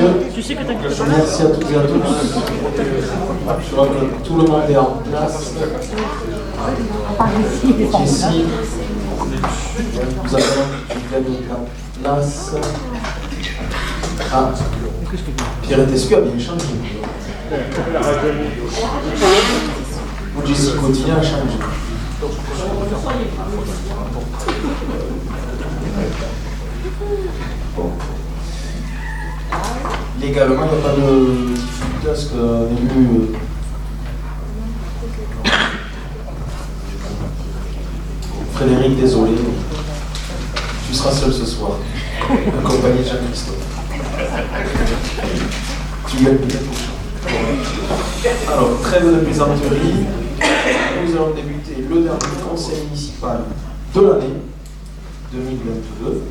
messieurs. Merci à toutes et à tous. Je vois que tout le monde est en place. Ici, nous avons gagné la place. Ah, Pierre Tescu a bien changé. Jessie continue à changer. Bon. Légalement, il n'y a pas de difficulté à ce qu'un élu. Frédéric, désolé, tu seras seul ce soir, accompagné de Jean-Christophe. Tu gagnes peut-être au champ. Alors, trêve de plaisanterie. Nous allons débuter le dernier conseil municipal de l'année 2022.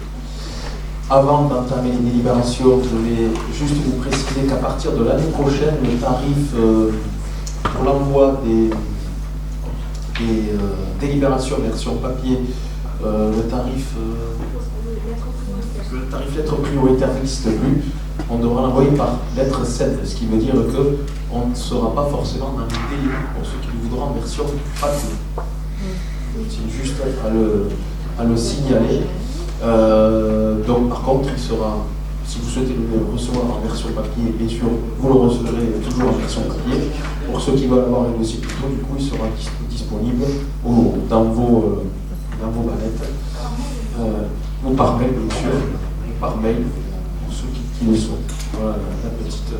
Avant d'entamer les délibérations, je vais juste vous préciser qu'à partir de l'année prochaine, le tarif pour l'envoi des délibérations version papier, le tarif lettre prioritaire n'existe plus. On devra l'envoyer par lettre 7, ce qui veut dire qu'on ne sera pas forcément dans les délais pour ceux qui le voudront en version papier. C'est juste à le signaler. Donc par contre, il sera, si vous souhaitez le recevoir en version papier, bien sûr, vous le recevrez toujours en version papier. Pour ceux qui veulent avoir un dossier plus tôt, du coup, il sera disponible dans vos ballettes, ou par mail, bien sûr, ou par mail, pour ceux qui le souhaitent. Voilà la petite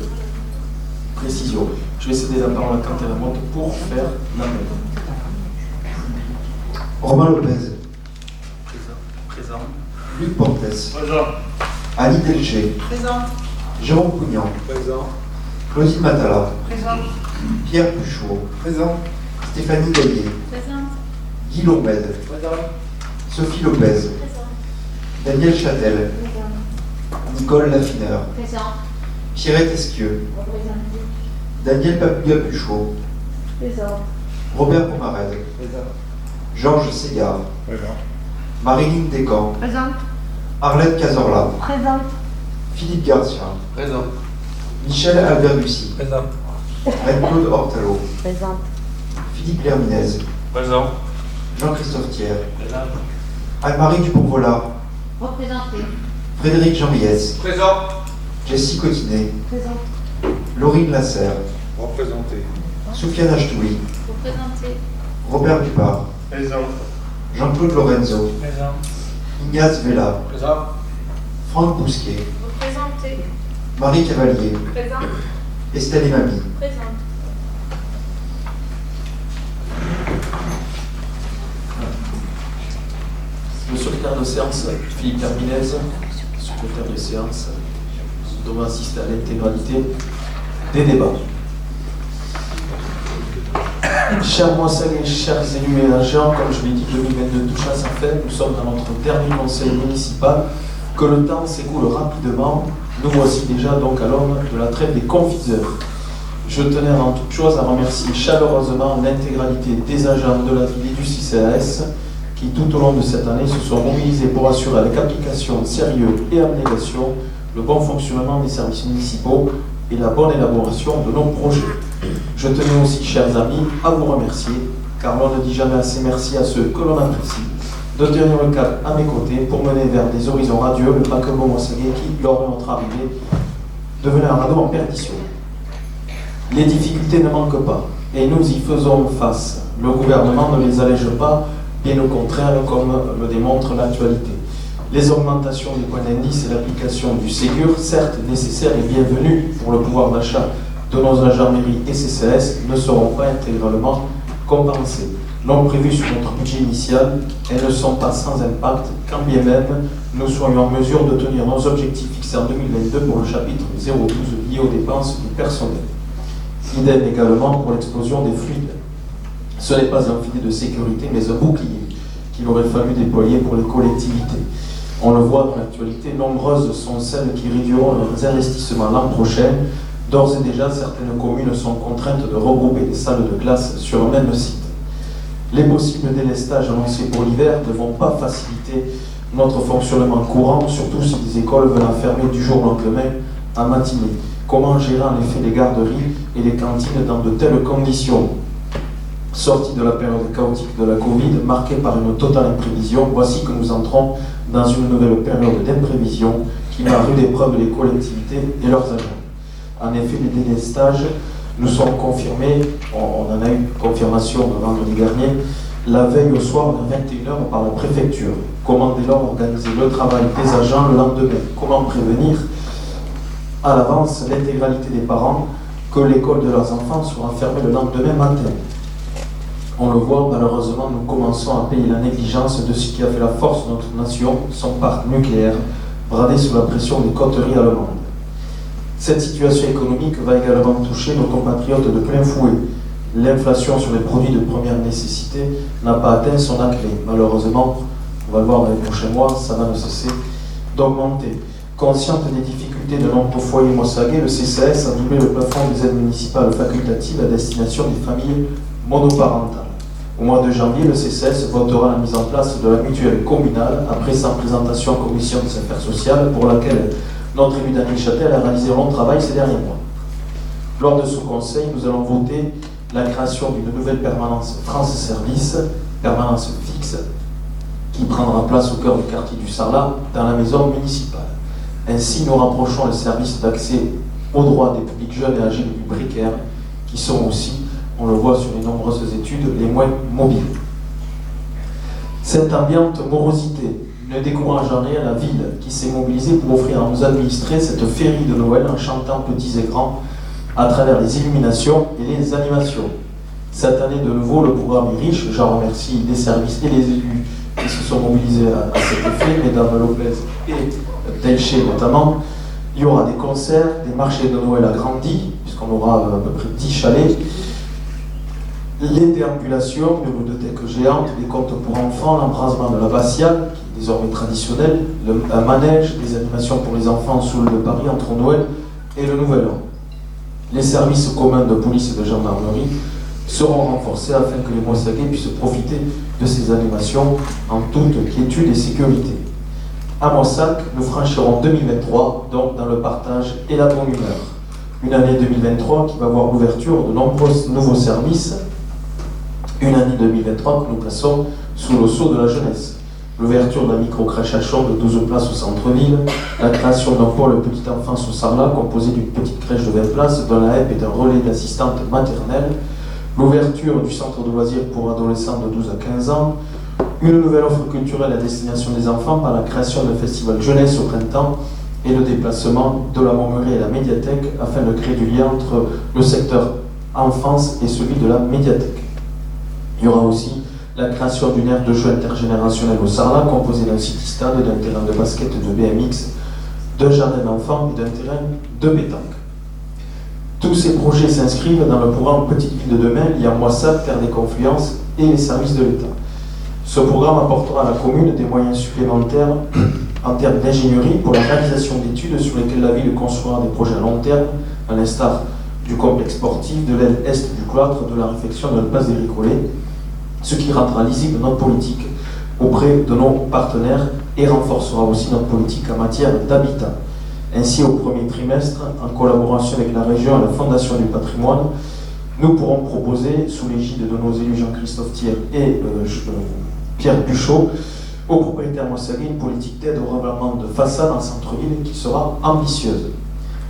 précision. Je vais céder la parole à Quentin Lamotte pour faire la même. Romain Lopez. Présent. Luc Portes. Présent. Annie Delché. Présent. Jérôme Cougnan. Présent. Claudine Matala. Présent. Pierre Puchot. Présent. Stéphanie Gaillet. Présente. Guy Lombed. Présent. Sophie Lopez. Présent. Daniel Châtel. Nicole Laffineur. Présent. Pierrette Esquieux. Représenté. Daniel Papouga Puchot. Présent. Robert Pomarède. Présent. Georges Ségard. Présent. Marilyn Descamps. Présente. Arlette Cazorla. Présente. Philippe Garcia. Présent. Michel Alberducci. Présent. Anne-Claude Hortalo. Présente. Philippe Lerminez. Présent. Jean-Christophe Thiers. Présent. Anne-Marie Dupont-Vollard. Représenté. Frédéric Jean-Riès. Présent. Jessie Cotinet. Présente. Laurine Lasserre. Représenté. Soufiane Achtoui. Représenté. Robert Dupart. Présent. Jean-Claude Lorenzo. Présent. Ignace Vella. Présent. Franck Bousquet. Représenté. Marie Cavalier. Présente. Estelle Emami. Présente. Le secrétaire de séance, Philippe Lerminez, secrétaire de séance, devra assister à l'intégralité des débats. Chers Moisselles et chers élus et agents, comme je l'ai dit, 2022 touche à sa fin. Nous sommes dans notre dernier conseil municipal. Que le temps s'écoule rapidement. Nous voici déjà donc à l'aube de la trêve des confiseurs. Je tenais avant toute chose à remercier chaleureusement l'intégralité des agents de la ville et du CCAS qui tout au long de cette année se sont mobilisés pour assurer avec application, sérieux et abnégation le bon fonctionnement des services municipaux et la bonne élaboration de nos projets. Je tenais aussi, chers amis, à vous remercier, car l'on ne dit jamais assez merci à ceux que l'on apprécie, de tenir le cap à mes côtés pour mener vers des horizons radieux le paquebot Moisselier qui, lors de notre arrivée, devenait un radeau en perdition. Les difficultés ne manquent pas, et nous y faisons face. Le gouvernement ne les allège pas, bien au contraire, comme le démontre l'actualité. Les augmentations des points d'indice et l'application du Ségur, certes nécessaires et bienvenues pour le pouvoir d'achat de nos agents mairie et CCAS, ne seront pas intégralement compensées. Non prévues sur notre budget initial, elles ne sont pas sans impact, quand bien même nous soyons en mesure de tenir nos objectifs fixés en 2022 pour le chapitre 012 lié aux dépenses du personnel. Idem également pour l'explosion des fluides. Ce n'est pas un filet de sécurité, mais un bouclier qu'il aurait fallu déployer pour les collectivités. On le voit dans l'actualité, nombreuses sont celles qui réduiront leurs investissements l'an prochain. D'ores et déjà, certaines communes sont contraintes de regrouper des salles de classe sur un même site. Les possibles délestages annoncés pour l'hiver ne vont pas faciliter notre fonctionnement courant, surtout si des écoles veulent fermer du jour au lendemain en matinée. Comment gérer en effet les garderies et les cantines dans de telles conditions? Sortie de la période chaotique de la Covid, marquée par une totale imprévision, voici que nous entrons dans une nouvelle période d'imprévision qui met à rude épreuve les collectivités et leurs agents. En effet, les délestages nous sont confirmés, on en a eu confirmation le vendredi dernier, la veille au soir vers 21h par la préfecture. Comment dès lors organiser le travail des agents le lendemain? Comment prévenir à l'avance l'intégralité des parents que l'école de leurs enfants sera fermée le lendemain matin? On le voit, malheureusement, nous commençons à payer la négligence de ce qui a fait la force de notre nation, son parc nucléaire, bradé sous la pression des coteries allemandes. Cette situation économique va également toucher nos compatriotes de plein fouet. L'inflation sur les produits de première nécessité n'a pas atteint son acmé. Malheureusement, on va le voir dans les prochains mois, ça va ne cesser d'augmenter. Consciente des difficultés de nombreux foyers moissagais, le CCAS a doublé le plafond des aides municipales facultatives à destination des familles monoparentales. Au mois de janvier, le CCAS votera la mise en place de la mutuelle communale après sa présentation en commission des affaires sociales pour laquelle notre élu Daniel Châtel a réalisé un long travail ces derniers mois. Lors de ce conseil, nous allons voter la création d'une nouvelle permanence France Service, permanence fixe, qui prendra place au cœur du quartier du Sarlat, dans la maison municipale. Ainsi, nous rapprochons les services d'accès aux droits des publics jeunes et âgés les plus précaires, qui sont aussi, on le voit sur les nombreuses études, les moins mobiles. Cette ambiante morosité ne décourage en rien la ville qui s'est mobilisée pour offrir à nos administrés cette féerie de Noël en chantant petits et grands à travers les illuminations et les animations. Cette année, de nouveau, le programme est riche. J'en remercie les services et les élus qui se sont mobilisés à cet effet, Mesdames Lopez et Delché notamment. Il y aura des concerts, des marchés de Noël agrandis, puisqu'on aura à peu près 10 chalets, les déambulations, une ludothèque géante, des contes pour enfants, l'embrasement de l'abbatiale, qui est désormais traditionnel, un manège, des animations pour les enfants sous le Paris entre Noël et le Nouvel An. Les services communs de police et de gendarmerie seront renforcés afin que les Moissagais puissent profiter de ces animations en toute quiétude et sécurité. À Moissac, nous franchirons 2023, donc dans le partage et la bonne humeur. Une année 2023 qui va voir l'ouverture de nombreux nouveaux services. Une année 2023 que nous plaçons sous le sceau de la jeunesse. L'ouverture de la micro-crèche à Champs de 12 places au centre-ville, la création d'un pôle petite enfance au Sarlat composé d'une petite crèche de 20 places, d'un AEP et d'un relais d'assistante maternelle, l'ouverture du centre de loisirs pour adolescents de 12 à 15 ans, une nouvelle offre culturelle à destination des enfants par la création d'un festival jeunesse au printemps et le déplacement de la Momerie et la médiathèque afin de créer du lien entre le secteur enfance et celui de la médiathèque. Il y aura aussi la création d'une aire de jeu intergénérationnelle au Sarlat, composée d'un city-stade, d'un terrain de basket, de BMX, d'un jardin d'enfants et d'un terrain de pétanque. Tous ces projets s'inscrivent dans le programme Petite Ville de demain, liant Moissac, Terre des Confluences et les services de l'État. Ce programme apportera à la commune des moyens supplémentaires en termes d'ingénierie pour la réalisation d'études sur lesquelles la ville construira des projets à long terme, à l'instar du complexe sportif, de l'aile est du cloître, de la réfection de la place des Ricolets, ce qui rendra lisible notre politique auprès de nos partenaires et renforcera aussi notre politique en matière d'habitat. Ainsi, au premier trimestre, en collaboration avec la région et la Fondation du patrimoine, nous pourrons proposer, sous l'égide de nos élus Jean-Christophe Thiers et Pierre Buchot, aux propriétaires moissagais une politique d'aide au revêtement de façade en centre-ville qui sera ambitieuse.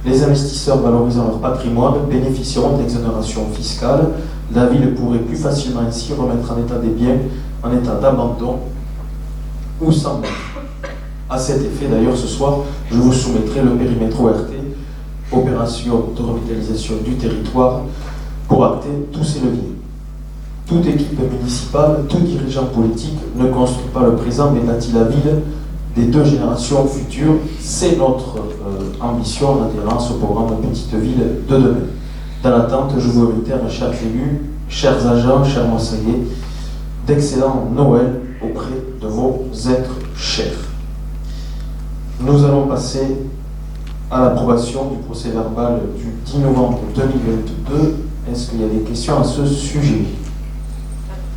Les investisseurs valorisant leur patrimoine bénéficieront d'exonérations fiscales. La ville pourrait plus facilement ainsi remettre en état des biens en état d'abandon ou sans maître. À cet effet, d'ailleurs, ce soir, je vous soumettrai le périmètre ORT, opération de revitalisation du territoire, pour acter tous ces leviers. Toute équipe municipale, tout dirigeant politique ne construit pas le présent mais bâtit la ville des 2 générations futures. C'est notre ambition en adhérence au programme Petite Ville de demain. Dans l'attente, je vous réitère, chers élus, chers agents, chers Moissagais, d'excellents Noël auprès de vos êtres chers. Nous allons passer à l'approbation du procès-verbal du 10 novembre 2022. Est-ce qu'il y a des questions à ce sujet?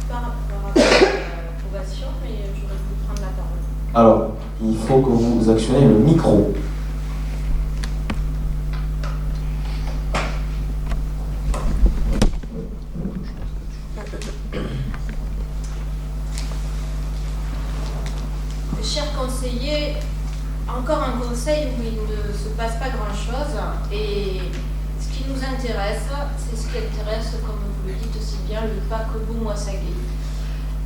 Par rapport à l'approbation, mais j'aurais voulu prendre la parole. Alors, il faut que vous actionnez le micro. conseil où il ne se passe pas grand-chose et ce qui nous intéresse, c'est ce qui intéresse, comme vous le dites aussi bien, le paquebot Moissaguet.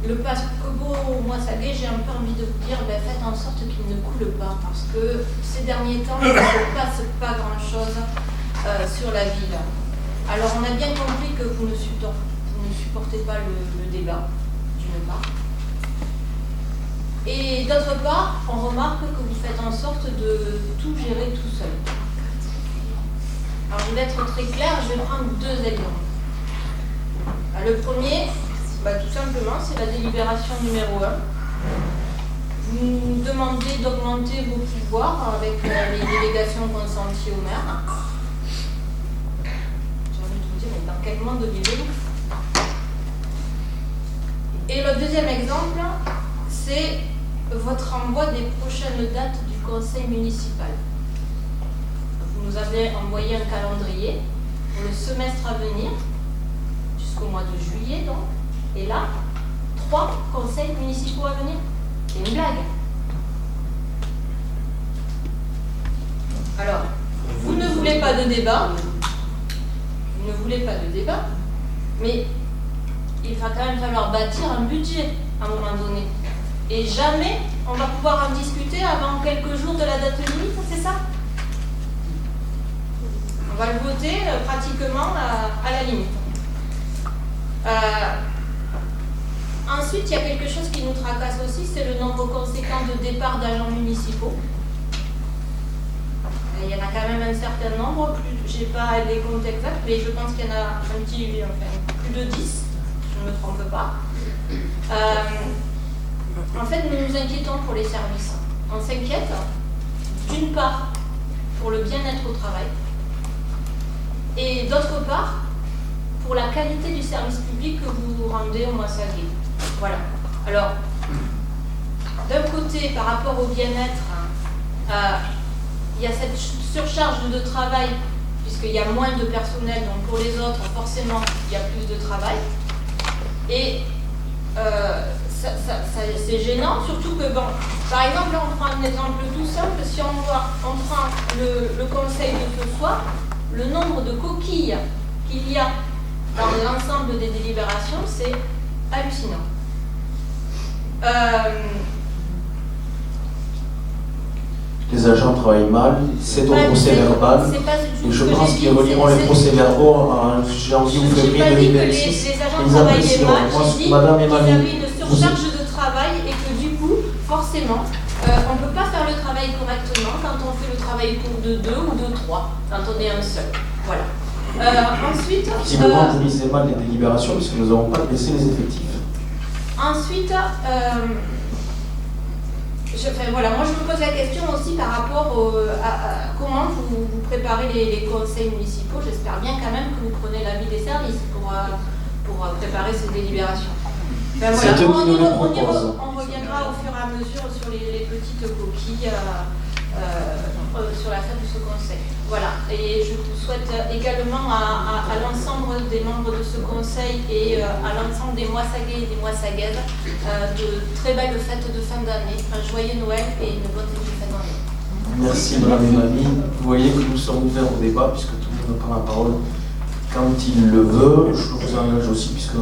Le paquebot Moissaguet, j'ai un peu envie de vous dire, faites en sorte qu'il ne coule pas parce que ces derniers temps, il ne se passe pas grand-chose sur la ville. Alors on a bien compris que vous ne supportez pas le débat, d'une part. Et d'autre part, on remarque que vous faites en sorte de tout gérer tout seul. Alors je vais être très claire, je vais prendre 2 exemples. Le premier, tout simplement, c'est la délibération numéro 1. Vous nous demandez d'augmenter vos pouvoirs avec les délégations consenties au maire. J'ai envie de vous dire, mais dans quel monde vivez-vous? Et le deuxième exemple, c'est votre envoi des prochaines dates du conseil municipal. Vous nous avez envoyé un calendrier pour le semestre à venir, jusqu'au mois de juillet donc, et là, 3 conseils municipaux à venir. C'est une blague. Alors, vous ne voulez pas de débat, mais il va quand même falloir bâtir un budget à un moment donné. Et jamais on va pouvoir en discuter avant quelques jours de la date limite, c'est ça? On va le voter pratiquement à la limite. Ensuite, il y a quelque chose qui nous tracasse aussi, c'est le nombre conséquent de départs d'agents municipaux. Il y en a quand même un certain nombre, je n'ai pas les comptes exacts, mais je pense qu'il y en a plus de 10, je ne me trompe pas. En fait, nous nous inquiétons pour les services. On s'inquiète, d'une part, pour le bien-être au travail, et d'autre part, pour la qualité du service public que vous rendez au Moissaguet. Voilà. Alors, d'un côté, par rapport au bien-être, il y a cette surcharge de travail, puisqu'il y a moins de personnel, donc pour les autres, forcément, il y a plus de travail. Et c'est gênant, surtout que, par exemple, là, on prend un exemple tout simple, si on prend le conseil de ce soir, le nombre de coquilles qu'il y a dans l'ensemble des délibérations, c'est hallucinant. Les agents travaillent mal, c'est au procès-verbal, et je pense qu'ils reliront les procès-verbaux en janvier ou février 2026. Les agents travaillaient mal, j'ai dit qu'ils avaient une surcharge de travail et que du coup, forcément, on ne peut pas faire le travail correctement quand on fait le travail pour de 2 ou de 3, quand on est un seul. Voilà. Ensuite, visiblement, vous lisez mal les délibérations puisque nous n'avons pas baissé les effectifs. Ensuite, moi je me pose la question aussi par rapport à comment vous préparez les conseils municipaux. J'espère bien quand même que vous prenez l'avis des services pour préparer ces délibérations. On reviendra au fur et à mesure sur les petites coquilles sur la fin de ce conseil. Voilà, et je vous souhaite également à l'ensemble des membres de ce conseil et à l'ensemble des Moissaguais et des Moissaguaises de très belles fêtes de fin d'année, un joyeux Noël et une bonne fin d'année. Merci Madame Emmanuel. Vous voyez que nous sommes ouverts au débat puisque tout le monde prend la parole quand il le veut. Je vous engage aussi puisque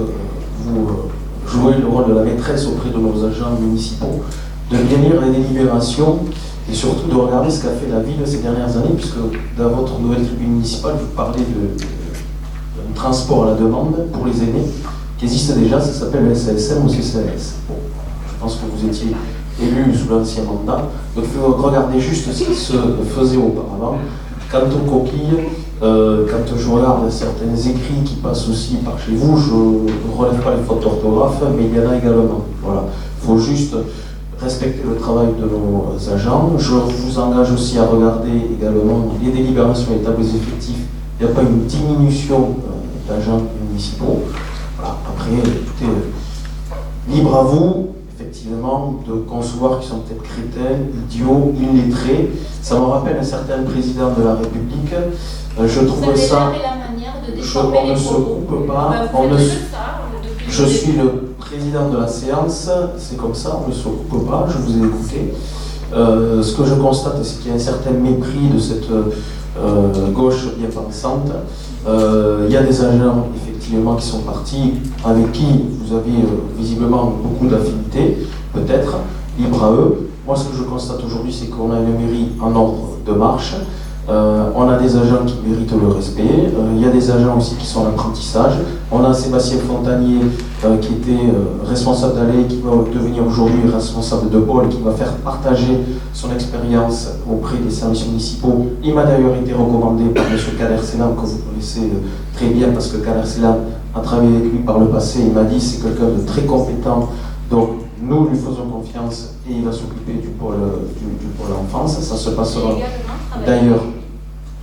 vous jouez le rôle de la maîtresse auprès de nos agents municipaux, de bien lire les délibérations et surtout de regarder ce qu'a fait la ville ces dernières années, puisque dans votre nouvelle tribune municipale, vous parlez d'un transport à la demande pour les aînés qui existe déjà, ça s'appelle le SASM ou CCAS. Bon, je pense que vous étiez élu sous l'ancien mandat, donc regardez juste ce qui se faisait auparavant. Quant aux coquilles, quand je regarde certains écrits qui passent aussi par chez vous, je ne relève pas les fautes d'orthographe, mais il y en a également. Voilà, il faut juste respecter le travail de nos agents. Je vous engage aussi à regarder également les délibérations et les tables effectifs. Il n'y a pas une diminution d'agents municipaux. Voilà. Après, tout est libre à vous, effectivement, de concevoir qu'ils sont peut-être crétins, idiots, illettrés. Ça me rappelle un certain président de la République. Je trouve ça. On ne se coupe pas. Je suis le président de la séance, c'est comme ça, on ne se coupe pas, je vous ai écouté. Ce que je constate, c'est qu'il y a un certain mépris de cette gauche bien pensante. Il y a des agents, effectivement, qui sont partis, avec qui vous avez visiblement beaucoup d'affinités, peut-être, libre à eux. Moi, ce que je constate aujourd'hui, c'est qu'on a une mairie en ordre de marche. On a des agents qui méritent le respect. Il y a des agents aussi qui sont en apprentissage. On a Sébastien Fontanier qui était responsable d'allée, qui va devenir aujourd'hui responsable de pôle, qui va faire partager son expérience auprès des services municipaux. Il m'a d'ailleurs été recommandé par M. Kader Selam, que vous connaissez très bien, parce que Kader Selam a travaillé avec lui par le passé. Il m'a dit que c'est quelqu'un de très compétent. Donc, nous lui faisons confiance et il va s'occuper du pôle enfance. Ça se passera d'ailleurs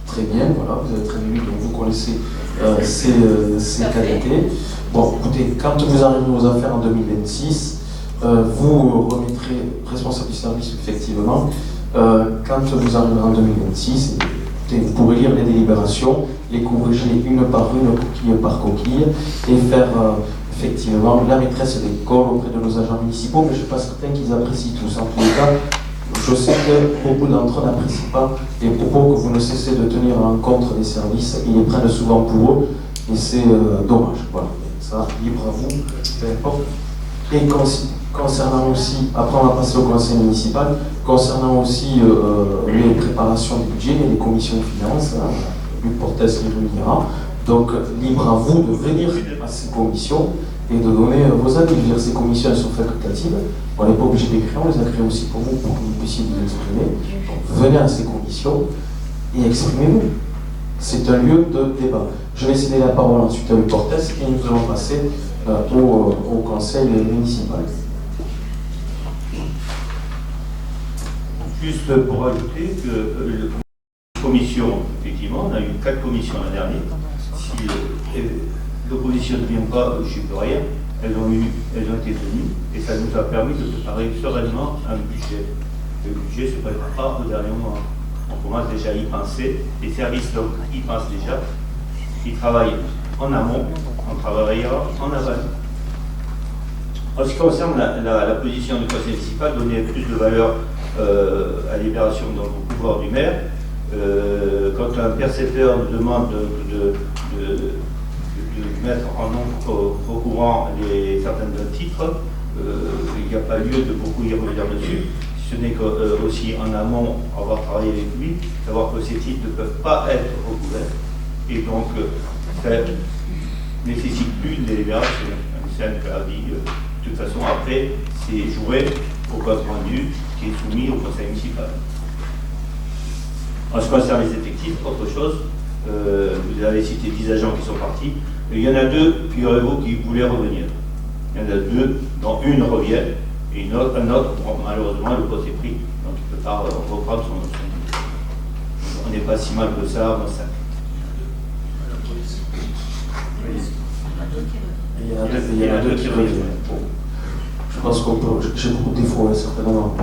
très bien, voilà, vous êtes très bien, donc vous connaissez ses qualités. Bon, écoutez, quand vous arriverez aux affaires en 2026, vous remettrez responsable du service, effectivement. Quand vous arriverez en 2026, écoutez, vous pourrez lire les délibérations, les corriger une par une, coquille par coquille, et faire effectivement la maîtresse d'école auprès de nos agents municipaux, mais je ne suis pas certain qu'ils apprécient tous. En tous les cas, je sais que beaucoup d'entre eux n'apprécient pas les propos que vous ne cessez de tenir à l'encontre des services. Ils les prennent souvent pour eux, et c'est dommage. Voilà, ça, libre à vous, peu importe. Et concernant aussi, après on va passer au conseil municipal, concernant aussi les préparations du budget, il y a des commissions de finances, hein, Luc Portes les réunira. Donc, libre à vous de venir à ces commissions et de donner vos avis. Je veux dire, ces commissions, elles sont facultatives. On n'est pas obligé d'écrire, on les a créées aussi pour vous, pour que vous puissiez vous exprimer. Donc, venez à ces commissions et exprimez-vous. C'est un lieu de débat. Je vais céder la parole ensuite à Luc Portes et nous allons passer au conseil municipal. Juste pour ajouter que commission, effectivement, on a eu 4 commissions l'an dernier. Si l'opposition ne vient pas, je ne peux rien. Elles ont été tenues et ça nous a permis de préparer sereinement un budget. Le budget se prépare pas au dernier moment. On commence déjà à y penser. Les services donc y pensent déjà. Ils travaillent en amont, on travaillera en aval. En ce qui concerne la position du conseil municipal, donner plus de valeur à la libération dans le pouvoir du maire. Quand un percepteur nous demande de mettre en nombre recourant certains titres, il n'y a pas lieu de beaucoup y revenir dessus. Ce n'est qu'aussi en amont, avoir travaillé avec lui, savoir que ces titres ne peuvent pas être recouverts. Et donc, ça ne nécessite plus une délibération, un simple avis. De toute façon, après, c'est joué au compte rendu qui est soumis au conseil municipal. En ce qui concerne les effectifs, autre chose, vous avez cité 10 agents qui sont partis. Il y en a 2, figurez-vous, qui voulaient revenir. Il y en a 2, dont une revient, et un autre, malheureusement, le poste est pris, donc il ne peut pas reprendre son. On n'est pas si mal que ça, moi, ça. Il y en a deux qui reviennent. Je pense qu'on peut. J'ai beaucoup de défauts, certainement.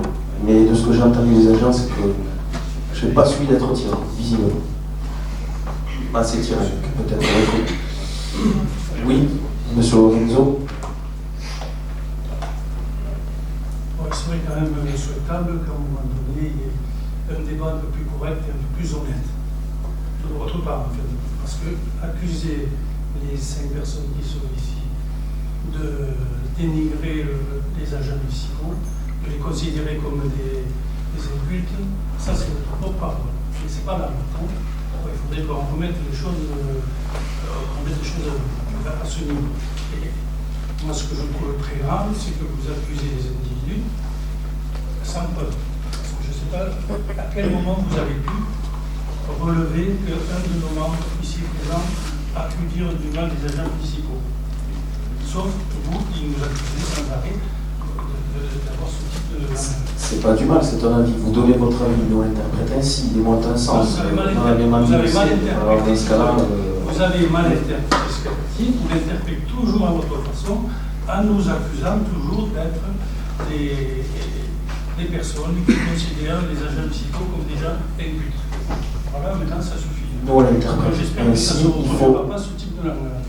Mais de ce que j'ai entendu des agents, c'est que je n'ai pas suivi d'être tiré, visiblement. Pas assez tiré, peut-être. Oui, monsieur Lorenzo. Il serait quand même souhaitable qu'à un moment donné, il y ait un débat un peu plus correct et un peu plus honnête. De votre part, en fait. Parce que accuser les 5 personnes qui sont ici de dénigrer les agents municipaux, de les considérer comme des incultes, ça c'est notre propre parole. Mais ce n'est pas la nôtre. Il faudrait qu'on remette les choses, à ce niveau. Et moi, ce que je trouve très grave, c'est que vous accusez les individus sans preuve. Je ne sais pas à quel moment vous avez pu relever qu'un de nos membres ici présents a pu dire du mal des agents municipaux. Sauf vous qui nous accusez sans arrêt d'avoir ce type de... C'est pas du mal, c'est un avis. Vous donnez votre avis, nous l'interprétez ainsi, il monte un sens. Vous avez mal interprété. Vous avez mal interprété ce qu'elle dit, vous l'interprétez toujours à votre façon, en nous accusant toujours d'être des personnes qui considèrent les agents municipaux comme déjà incultes. Voilà, maintenant ça suffit. Nous on l'interprète ainsi, il faut... Pas ce type de langage.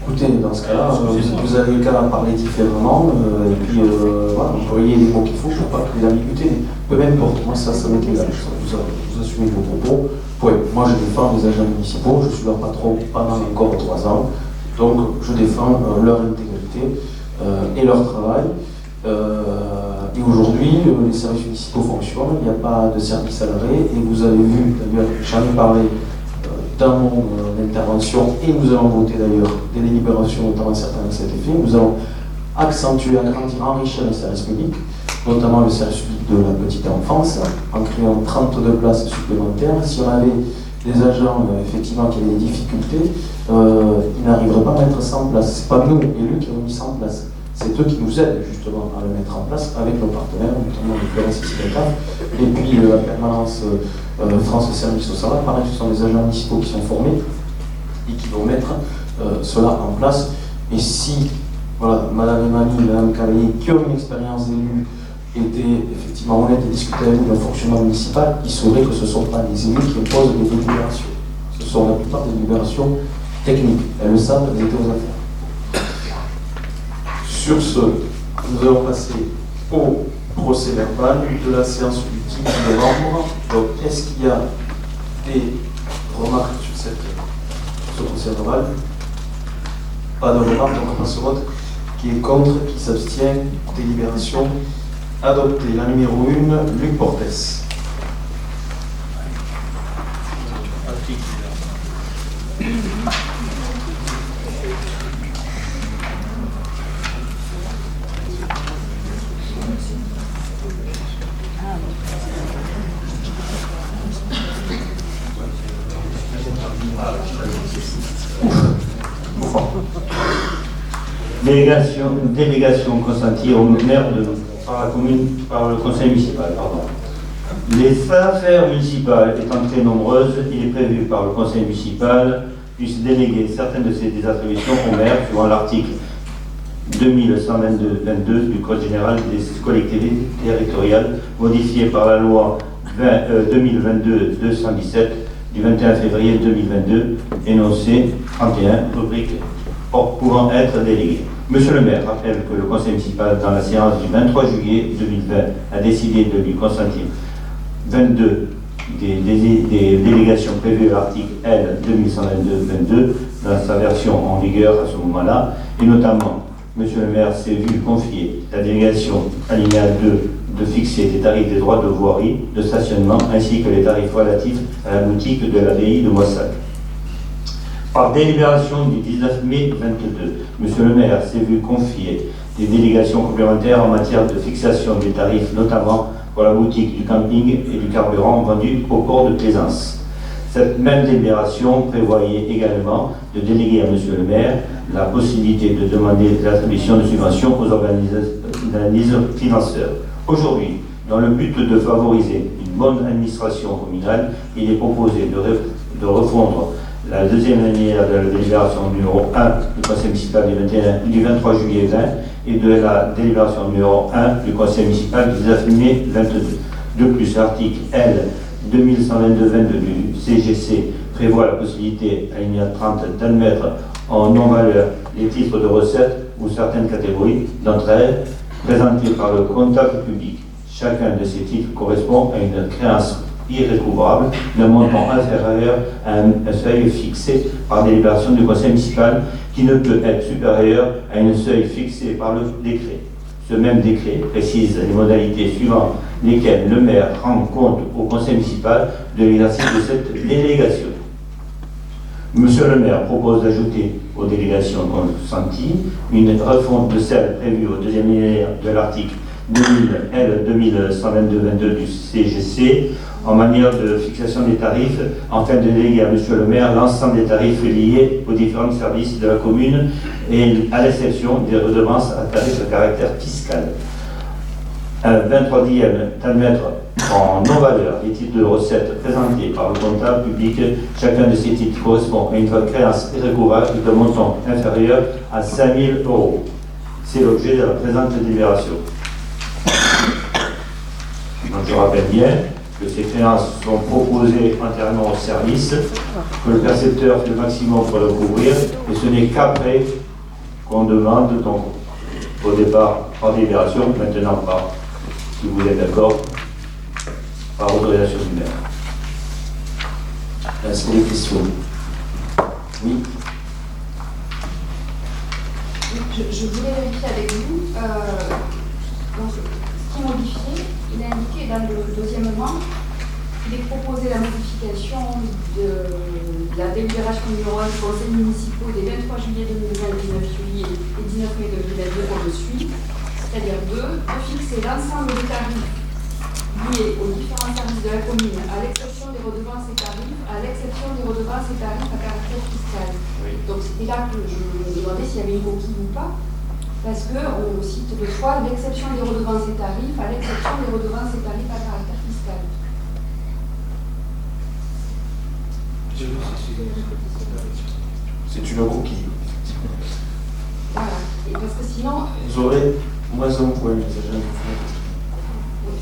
Écoutez, dans ce cas-là, vous avez qu'à parler différemment, et puis voilà, employer les mots qu'il faut pour pas qu'il y ait d'ambiguïté. Peu m'importe, moi ça m'est égal. Vous assumez vos propos. Ouais, moi je défends les agents municipaux, je suis leur patron pendant encore 3 ans, donc je défends leur intégrité et leur travail. Et aujourd'hui, les services municipaux fonctionnent, il n'y a pas de service à l'arrêt, et vous avez vu, d'ailleurs, j'en ai parlé dans mon intervention, et nous allons voter d'ailleurs des délibérations, notamment certains à cet effet. Nous allons accentuer, agrandir, enrichir les services publics, notamment le service public de la petite enfance, en créant 32 places supplémentaires. Si on avait des agents effectivement qui avaient des difficultés, ils n'arriveraient pas à mettre ça en place. Ce n'est pas nous, élus, qui avons mis ça en place. C'est eux qui nous aident justement à le mettre en place avec nos partenaires, notamment le Florence et puis la permanence France Service au Travail. Pareil, ce sont des agents municipaux qui sont formés et qui vont mettre cela en place. Et si voilà, Madame Emmanuel, Madame Cavalier, qui ont une expérience d'élu, étaient effectivement honnêtes et discutaient avec nous d'un fonctionnement municipal, ils sauraient que ce ne sont pas des élus qui imposent des délibérations. Ce sont la plupart des délibérations techniques. Elles le savent, elles étaient aux affaires. Sur ce, nous allons passer au procès verbal de la séance du 10 novembre. Donc, est-ce qu'il y a des remarques sur ce procès verbal? Pas de remarques, donc on passe au vote. Qui est contre, qui s'abstient? Délibération adoptée. La numéro 1, Luc Portes. Délégation consentie au maire par la commune, par le conseil municipal. Les affaires municipales étant très nombreuses, il est prévu par le conseil municipal puisse déléguer certaines de ses attributions au maire, suivant l'article 2122 du Code général des collectivités territoriales, modifié par la loi 2022-217 du 21 février 2022, énoncé 31, rubrique pouvant être délégué. Monsieur le maire rappelle que le conseil municipal, dans la séance du 23 juillet 2020, a décidé de lui consentir 22 des délégations prévues à l'article L 2122-22 dans sa version en vigueur à ce moment-là, et notamment, monsieur le maire s'est vu confier la délégation alinéa 2 de fixer les tarifs des droits de voirie, de stationnement, ainsi que les tarifs relatifs à la boutique de l'abbaye de Moissac. Par délibération du 19 mai 2022, monsieur le maire s'est vu confier des délégations complémentaires en matière de fixation des tarifs, notamment pour la boutique du camping et du carburant vendu au port de Plaisance. Cette même délibération prévoyait également de déléguer à monsieur le maire la possibilité de demander l'attribution de subventions aux organismes financeurs. Aujourd'hui, dans le but de favoriser une bonne administration communale, il est proposé de refondre la deuxième année de la délibération numéro 1 du conseil municipal du 23 juillet 20 et de la délibération numéro 1 du conseil municipal du 19 mai 22. De plus, l'article L 2122-22 du CGC prévoit la possibilité, à alinéa 30, d'admettre en non-valeur les titres de recettes ou certaines catégories d'entre elles présentées par le comptable public. Chacun de ces titres correspond à une créance irrécouvrable d'un montant inférieur à un seuil fixé par délibération du conseil municipal qui ne peut être supérieur à un seuil fixé par le décret. Ce même décret précise les modalités suivant lesquelles le maire rend compte au conseil municipal de l'exercice de cette délégation. Monsieur le maire propose d'ajouter aux délégations consenties une refonte de celle prévue au deuxième alinéa de l'article L 2122-22 du CGC en matière de fixation des tarifs, afin de déléguer à monsieur le maire l'ensemble des tarifs liés aux différents services de la commune et à l'exception des redevances à tarif de caractère fiscal. Un 23e, d'admettre en non-valeur les titres de recettes présentés par le comptable public. Chacun de ces titres correspond à une créance irrécouvrable de montant inférieur à 5 000 €. C'est l'objet de la présente délibération. Donc, je rappelle bien que ces créances sont proposées entièrement au service, que le percepteur fait le maximum pour le couvrir, et ce n'est qu'après qu'on demande, donc au départ par délibération, maintenant par, si vous êtes d'accord, par autorisation du maire. Est-ce qu'il y a des questions? Oui. Je voulais vérifier avec vous, donc, ce qui est modifié, il est indiqué dans le deuxièmement, il est proposé la modification de la délibération numéro 1 du conseil municipal des 23 juillet 2020, 19 juillet et 19 mai 2022 comme suit, c'est-à-dire de fixer l'ensemble des tarifs liés aux différents services de la commune, à l'exception des redevances et tarifs, à caractère fiscal. Oui. Donc c'était là que je me demandais s'il y avait une coquille ou pas, parce qu'on cite deux fois l'exception des redevances et tarifs, à l'exception des redevances et tarifs à caractère fiscal. C'est une coquille. Voilà. Et parce que sinon, Vous aurez moins un point, les agents.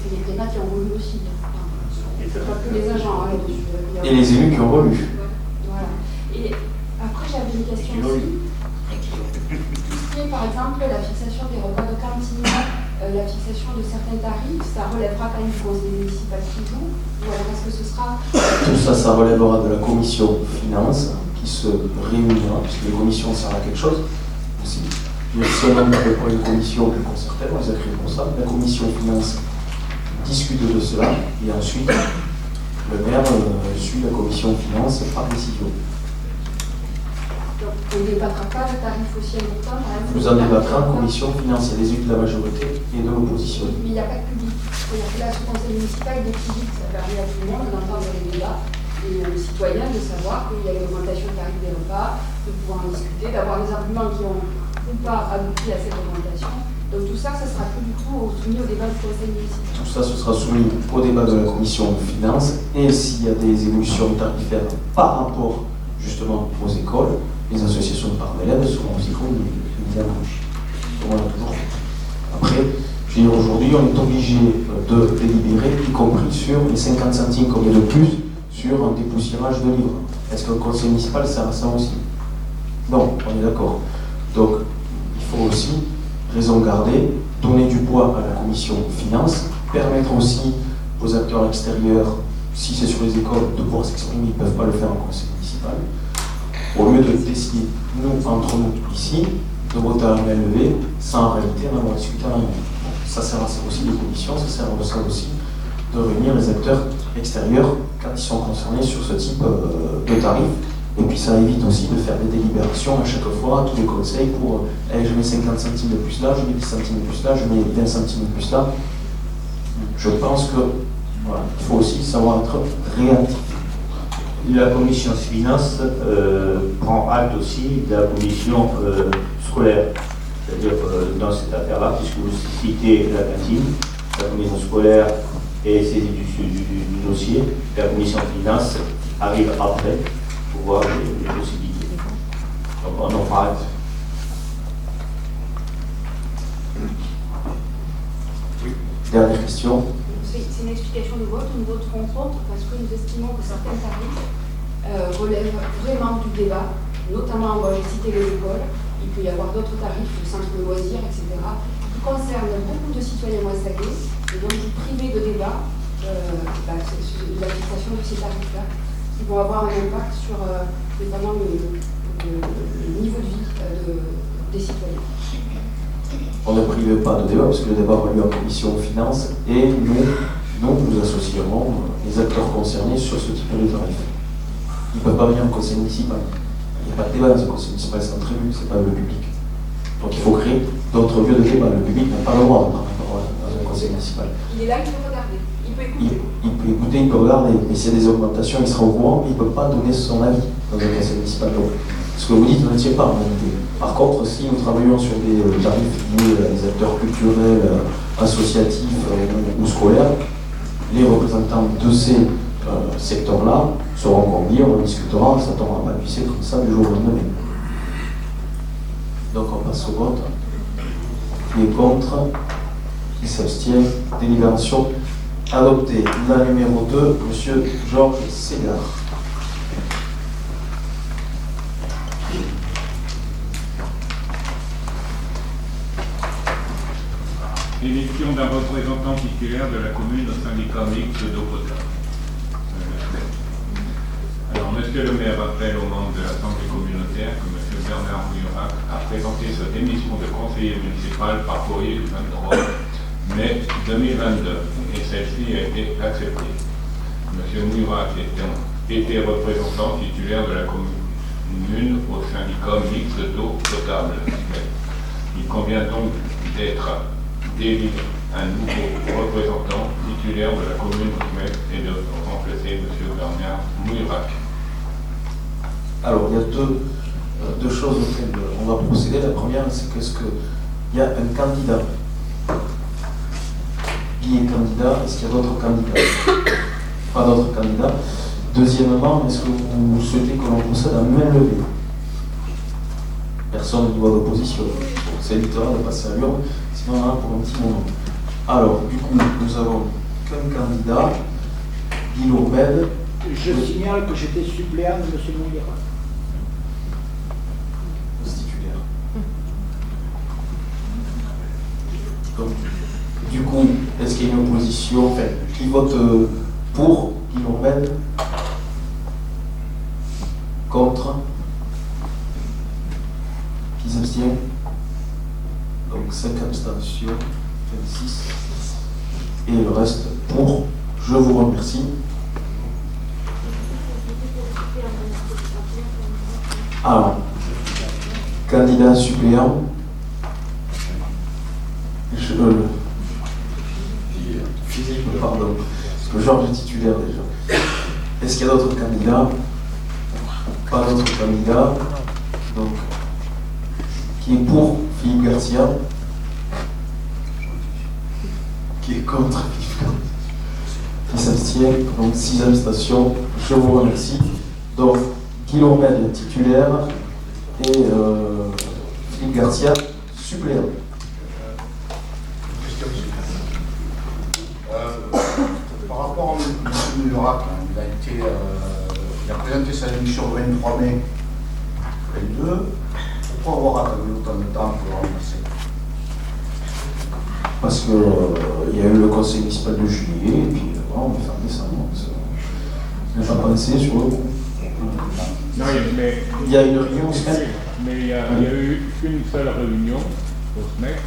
c'est les débats qui ont relu aussi. Pas que les agents, hein, là-dessus. Et les élus qui ont relu. Voilà. Et après, j'avais une question aussi. Si, par exemple, la fixation des repas de cantine, la fixation de certains tarifs, ça relèvera quand même du conseil municipal toujours, ou alors est-ce que ce sera... Tout ça, ça relèvera de la commission finance qui se réunira, puisque les commissions servent à quelque chose aussi. Il y a aussi un nombre de commissions plus concertées, on les a créées pour ça. La commission finance discute de cela et ensuite le maire suit la commission finance par décision. Donc, on ne débattra pas de tarifs aussi importants, par exemple... Vous en débattrez en commission finance, il y a des élus de la majorité et de l'opposition. Mais il n'y a pas de public. C'est-à-dire que là, ce conseil municipal, il est public, ça permet à tout le monde d'entendre les débats et aux citoyens de savoir qu'il y a une augmentation de tarifs des repas, de pouvoir en discuter, d'avoir des arguments qui ont ou pas abouti à cette augmentation. Donc tout ça, ça sera plus du tout soumis au débat du conseil municipal. Tout ça, ce sera soumis au débat de la commission finance et s'il y a des évolutions tarifaires par rapport justement aux écoles, les associations de parents d'élèves seront aussi conduites, évidemment. Voilà, toujours. Après, je veux dire, aujourd'hui, on est obligé de délibérer, y compris sur les 50 centimes qu'on met de plus sur un dépoussiérage de livres. Est-ce que le conseil municipal sert à ça aussi? Non, on est d'accord. Donc, il faut aussi, raison garder, donner du poids à la commission finance, permettre aussi aux acteurs extérieurs, si c'est sur les écoles, de pouvoir s'exprimer, ils ne peuvent pas le faire en conseil municipal. Au lieu de décider, nous, entre nous, ici, de voter à la main levée, sans en réalité en avoir discuté à la main. Ça sert à ça aussi des commissions, ça sert à ça aussi de réunir les acteurs extérieurs quand ils sont concernés sur ce type de tarifs. Et puis ça évite aussi de faire des délibérations à chaque fois, à tous les conseils pour je mets 50 centimes de plus là, je mets 10 centimes de plus là, je mets 20 centimes de plus là. Je pense que voilà, il faut aussi savoir être réactif. La commission finance prend acte aussi de la commission scolaire. C'est-à-dire dans cette affaire-là, puisque vous citez la cantine, la commission scolaire est saisie du dossier, la commission finance arrive après pour voir les possibilités. Donc on en parle. Dernière question. C'est une explication de vote, nous voterons contre parce que nous estimons que certains tarifs relèvent vraiment du débat, notamment, moi j'ai cité les écoles, il peut y avoir d'autres tarifs, le centre de loisirs, etc., qui concernent beaucoup de citoyens moissagais, et donc vous privez de débat la fixation de ces tarifs-là, qui vont avoir un impact sur notamment le niveau de vie des citoyens. On ne prive pas de débat, parce que le débat aura lieu en commission finance, et nous associerons les acteurs concernés sur ce type de tarif. Ils ne peuvent pas venir au conseil municipal. Il n'y a pas de débat dans ce conseil municipal, c'est un tribune, c'est pas le public. Donc il faut créer d'autres lieux de débat. Le public n'a pas le droit de prendre la parole dans un conseil municipal. Il est là, il peut regarder, il peut écouter. Il peut écouter, il peut regarder, mais s'il y a des augmentations, il sera au courant, il ne peut pas donner son avis dans un conseil municipal. Donc, ce que vous dites ne tient pas en réalité. Par contre, si nous travaillons sur des tarifs liés à des acteurs culturels, associatifs ou scolaires, les représentants de ces secteurs-là seront conviés, on en discutera, ça ne tombera pas puissé comme ça du jour au lendemain. Donc on passe au vote. Qui est contre? Qui s'abstient? Délibération Adopté. La numéro 2, Monsieur Georges Ségard. Élection d'un représentant titulaire de la commune au syndicat mixte d'eau potable. Alors, Monsieur le maire rappelle aux membres de l'Assemblée communautaire que Monsieur Bernard Murat a présenté sa démission de conseiller municipal par courrier du 23 mai 2022 et celle-ci a été acceptée. Monsieur Murat était représentant titulaire de la commune au syndicat mixte d'eau potable. Il convient donc d'être d'élire un nouveau représentant titulaire de la commune et de remplacer M. Bernard Murat. Alors, il y a deux choses auxquelles on va procéder. La première, c'est qu'est-ce qu'il y a un candidat. Qui est candidat? Est-ce qu'il y a d'autres candidats? Pas d'autres candidats. Deuxièmement, est-ce que vous souhaitez que l'on procède à main levée? Personne ne voit d'opposition. C'est littéral de passer à l'urne, sinon on en a pour un petit moment. Alors, du coup, nous avons qu'un candidat, Guy Lourmed. Je signale que j'étais suppléant de M. Mouillera. Titulaire. Donc, du coup, est-ce qu'il y a une opposition? Enfin, qui vote pour Guy Lourmed? Contre? Qui s'abstient? Donc 5 abstentions, 26. Et le reste pour. Je vous remercie. Alors, candidat suppléant. Pardon, parce que Georges est titulaire déjà. Est-ce qu'il y a d'autres candidats? Pas d'autres candidats. Donc, qui est pour Philippe Garcia? Qui est contre Philippe Garcia? Qui s'abstient? Donc 6 abstentions. Je vous remercie. Donc, Guy Lourmed titulaire et Philippe Garcia suppléant. Par rapport à M. Murat, il a présenté sa démission le 23 mai 2022. Pourquoi avoir attendu autant de temps pour le remplacer? Parce qu'il y a eu le conseil municipal de juillet, et puis on est fermé ça. Je n'ai pas pensé sur le coup. Non, mais il y a une réunion au SMEC. Mais il y a eu une seule réunion au SMEC,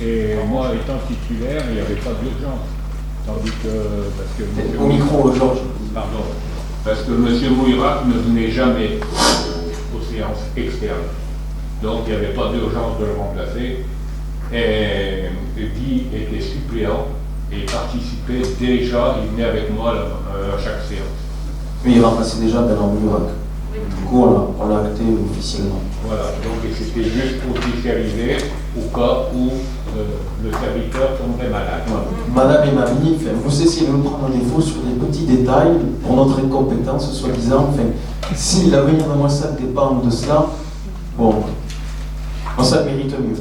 et moi étant titulaire, il n'y avait pas d'urgence. Tandis que, parce que au micro, Georges. Pardon. Parce que M. Mouillerac ne venait jamais aux séances externes. Donc il n'y avait pas d'urgence de le remplacer. Et Guy était suppléant et participait déjà, il venait avec moi à chaque séance. Mais il remplaçait déjà Bernard Mouillerac. Du coup, on l'a acté officiellement. Voilà, donc c'était juste officialisé au cas où le serviteur tomberait malade. Voilà. Madame et mamie, vous essayez de nous prendre en défaut sur des petits détails pour notre incompétence, soi-disant. Si l'avenir de Moissat dépend de cela, bon, ça mérite mieux.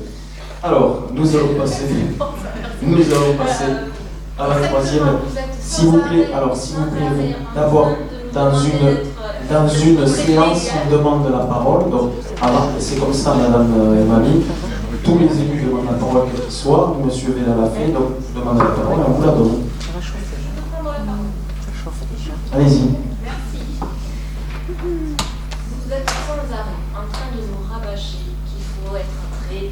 Alors, nous allons passer à la troisième. S'il vous plaît, d'abord, dans une séance, on demande la parole. Donc, c'est comme ça, madame et mamie. Tous les élus demandent la parole, quel qu'il soit. Monsieur Vella l'a fait, donc je demande la parole, on vous la donne. Allez-y. Merci. Vous êtes sans arrêt en train de nous rabâcher qu'il faut être très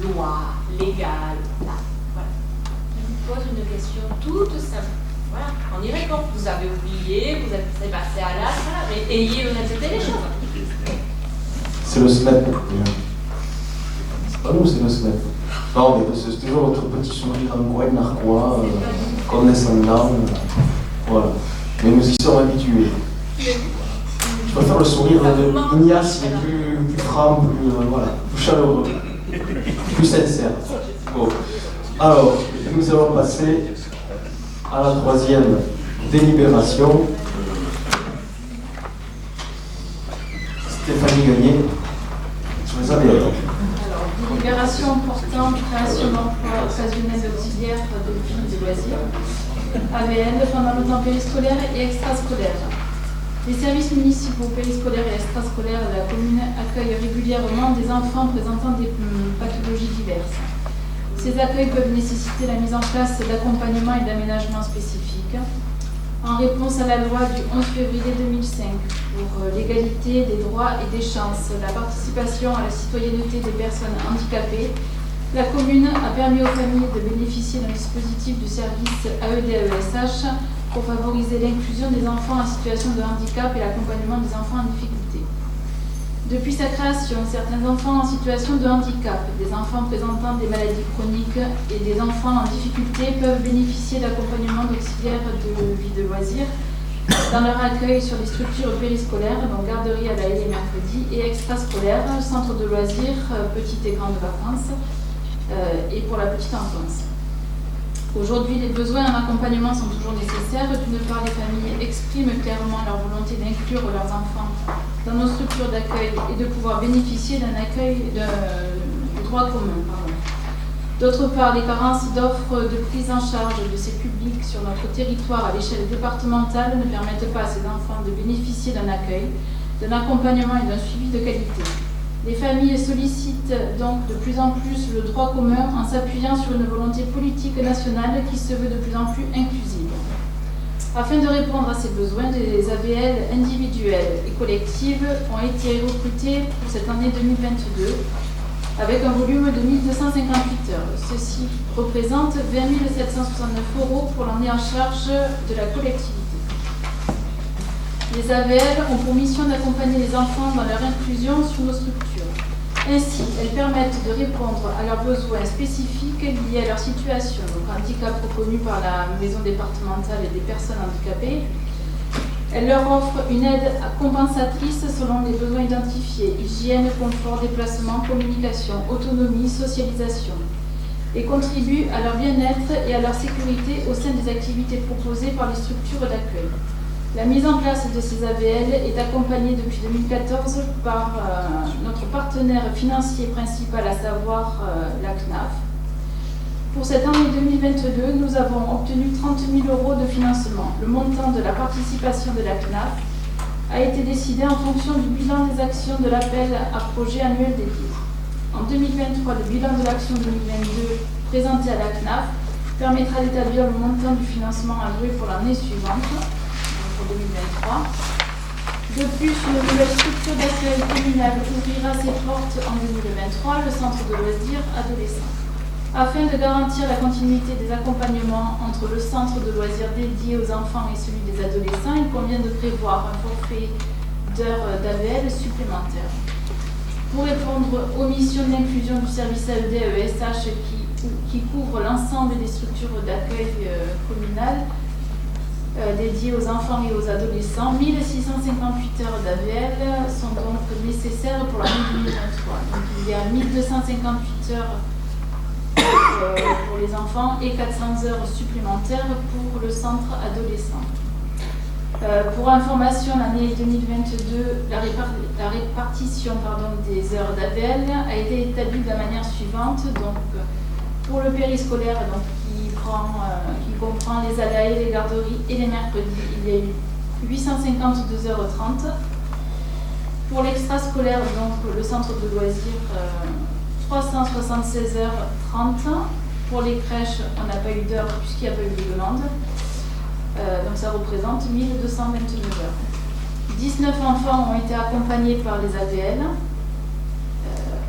loi, légal, là. Voilà. Je vous pose une question toute simple. Voilà, on y répond. Vous avez oublié, vous êtes passé à l'âge, voilà, mais ayez l'honnêteté des choses. C'est le SMEP. C'est pas nous, c'est le SMEP. Non, mais c'est toujours votre petit sourire en coin narquois, condescendant. Voilà. Mais nous y sommes habitués. Je préfère le sourire de Ignace, il est plus franc, plus chaleureux, plus sincère. Bon. Alors, nous allons passer à la troisième délibération. Stéphanie Gagné, je vous avais. Alors, délibération portant création d'emplois occasionnels auxiliaires de filles de loisirs. AVL pendant le temps périscolaire et extrascolaire. Les services municipaux périscolaires et extrascolaires de la commune accueillent régulièrement des enfants présentant des pathologies diverses. Ces accueils peuvent nécessiter la mise en place d'accompagnement et d'aménagements spécifiques. En réponse à la loi du 11 février 2005 pour l'égalité des droits et des chances, la participation à la citoyenneté des personnes handicapées, la commune a permis aux familles de bénéficier d'un dispositif du service AED-AESH pour favoriser l'inclusion des enfants en situation de handicap et l'accompagnement des enfants en difficulté. Depuis sa création, certains enfants en situation de handicap, des enfants présentant des maladies chroniques et des enfants en difficulté peuvent bénéficier d'accompagnement d'auxiliaires de vie de loisirs dans leur accueil sur les structures périscolaires, donc garderie à la haie les mercredis, et extrascolaires, centres de loisirs, petites et grandes vacances, et pour la petite enfance. Aujourd'hui, les besoins en accompagnement sont toujours nécessaires. D'une part, les familles expriment clairement leur volonté d'inclure leurs enfants dans nos structures d'accueil et de pouvoir bénéficier d'un accueil de droit commun. D'autre part, les carences d'offres de prise en charge de ces publics sur notre territoire à l'échelle départementale ne permettent pas à ces enfants de bénéficier d'un accueil, d'un accompagnement et d'un suivi de qualité. Les familles sollicitent donc de plus en plus le droit commun en s'appuyant sur une volonté politique nationale qui se veut de plus en plus inclusive. Afin de répondre à ces besoins, des AVL individuelles et collectives ont été recrutés pour cette année 2022 avec un volume de 1258 heures. Ceci représente 20 769 € pour l'année en charge de la collectivité. Les AVL ont pour mission d'accompagner les enfants dans leur inclusion sur nos structures. Ainsi, elles permettent de répondre à leurs besoins spécifiques liés à leur situation, donc handicap reconnu par la maison départementale des personnes handicapées. Elles leur offrent une aide compensatrice selon les besoins identifiés, hygiène, confort, déplacement, communication, autonomie, socialisation, et contribuent à leur bien-être et à leur sécurité au sein des activités proposées par les structures d'accueil. La mise en place de ces AVL est accompagnée depuis 2014 par notre partenaire financier principal, à savoir la CNAF. Pour cette année 2022, nous avons obtenu 30 000 € de financement. Le montant de la participation de la CNAF a été décidé en fonction du bilan des actions de l'appel à projet annuel dédié. En 2023, le bilan de l'action 2022 présenté à la CNAF permettra d'établir le montant du financement alloué pour l'année suivante. 2023. De plus, une nouvelle structure d'accueil communale ouvrira ses portes en 2023, le centre de loisirs adolescents. Afin de garantir la continuité des accompagnements entre le centre de loisirs dédié aux enfants et celui des adolescents, il convient de prévoir un forfait d'heures d'AVL supplémentaires. Pour répondre aux missions d'inclusion du service AED-AESH qui couvre l'ensemble des structures d'accueil communales, dédiés aux enfants et aux adolescents, 1658 heures d'AVL sont donc nécessaires pour l'année 2023. Donc il y a 1258 heures pour les enfants et 400 heures supplémentaires pour le centre adolescent. Pour information, l'année 2022, la répartition des heures d'AVL a été établie de la manière suivante. Donc, pour le périscolaire, donc, qui comprend les ALAE, les garderies et les mercredis, il y a eu 852h30. Pour l'extrascolaire, donc le centre de loisirs, 376h30. Pour les crèches, on n'a pas eu d'heure puisqu'il n'y a pas eu de demande. Donc ça représente 1229 heures. 19 enfants ont été accompagnés par les AVL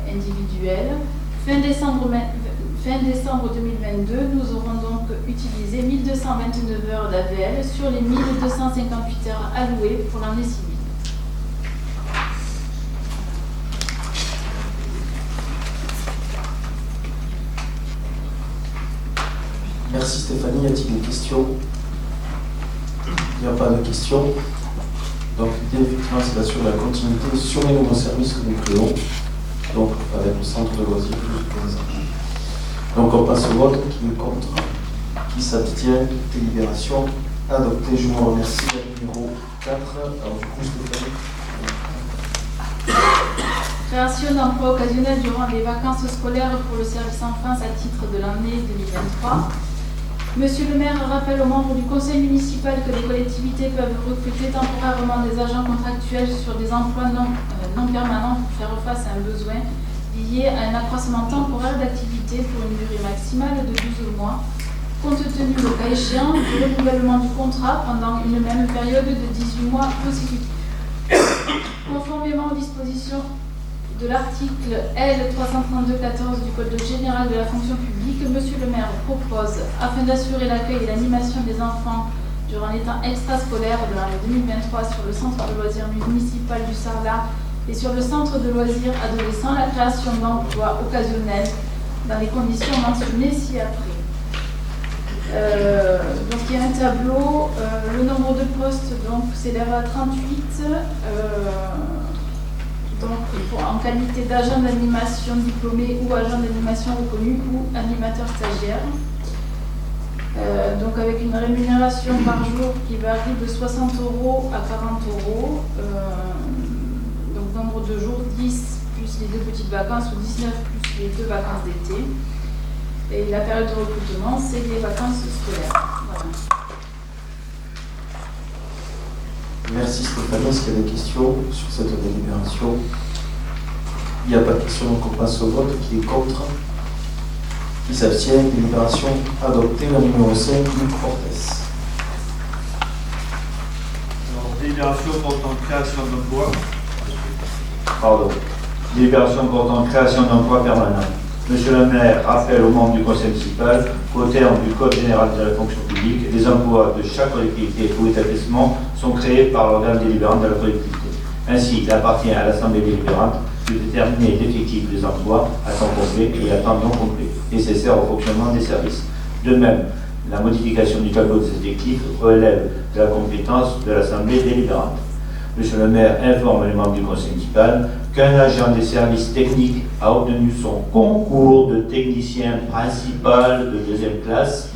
individuels. Fin décembre 2022, nous aurons donc utilisé 1229 heures d'AVL sur les 1258 heures allouées pour l'année civile. Merci Stéphanie. Y a-t-il des questions? Il n'y a pas de questions. Donc l'idée effectivement c'est d'assurer la continuité sur les nouveaux services que nous créons, donc avec le centre de loisirs pour les enfants. Donc on passe au vote. Qui est contre? Qui s'abstient? Délibération adoptée. Je vous remercie. Numéro 4. Alors du coup Stéphanie. Création d'emplois occasionnels durant les vacances scolaires pour le service enfance à titre de l'année 2023. Monsieur le maire rappelle aux membres du conseil municipal que les collectivités peuvent recruter temporairement des agents contractuels sur des emplois non permanents pour faire face à un besoin lié à un accroissement temporaire d'activité pour une durée maximale de 12 mois, compte tenu le cas échéant du renouvellement du contrat pendant une même période de 18 mois consécutifs. Conformément aux dispositions de l'article L332-14 du Code général de la fonction publique, Monsieur le maire propose, afin d'assurer l'accueil et l'animation des enfants durant les temps extrascolaires de l'année 2023 sur le centre de loisirs municipal du Sarlat et sur le centre de loisirs adolescents, la création d'emplois occasionnels dans les conditions mentionnées ci-après. Donc il y a un tableau, le nombre de postes s'élève à 38. En qualité d'agent d'animation diplômé ou agent d'animation reconnu ou animateur stagiaire. Donc avec une rémunération par jour qui varie de 60 € à 40 €. Donc nombre de jours 10 plus les 2 petites vacances ou 19 plus les 2 vacances d'été. Et la période de recrutement, c'est les vacances scolaires. Voilà. Merci Stéphanie. Est-ce qu'il y a des questions sur cette délibération? Il n'y a pas de questions, donc on passe au vote. Qui est contre? Qui s'abstient? Délibération adoptée. La numéro 5, Luc Fortes. Alors, délibération portant création d'emplois. Pardon. Délibération portant création d'emplois permanents. Monsieur le maire rappelle aux membres du conseil municipal qu'au terme du Code général de la fonction publique, les emplois de chaque collectivité ou établissement sont créés par l'organe délibérant de la collectivité. Ainsi, il appartient à l'Assemblée délibérante de déterminer l'effectif des emplois à temps complet et à temps non complet, nécessaires au fonctionnement des services. De même, la modification du tableau des effectifs relève de la compétence de l'Assemblée délibérante. Monsieur le maire informe les membres du conseil municipal qu'un agent des services techniques a obtenu son concours de technicien principal de 2e classe.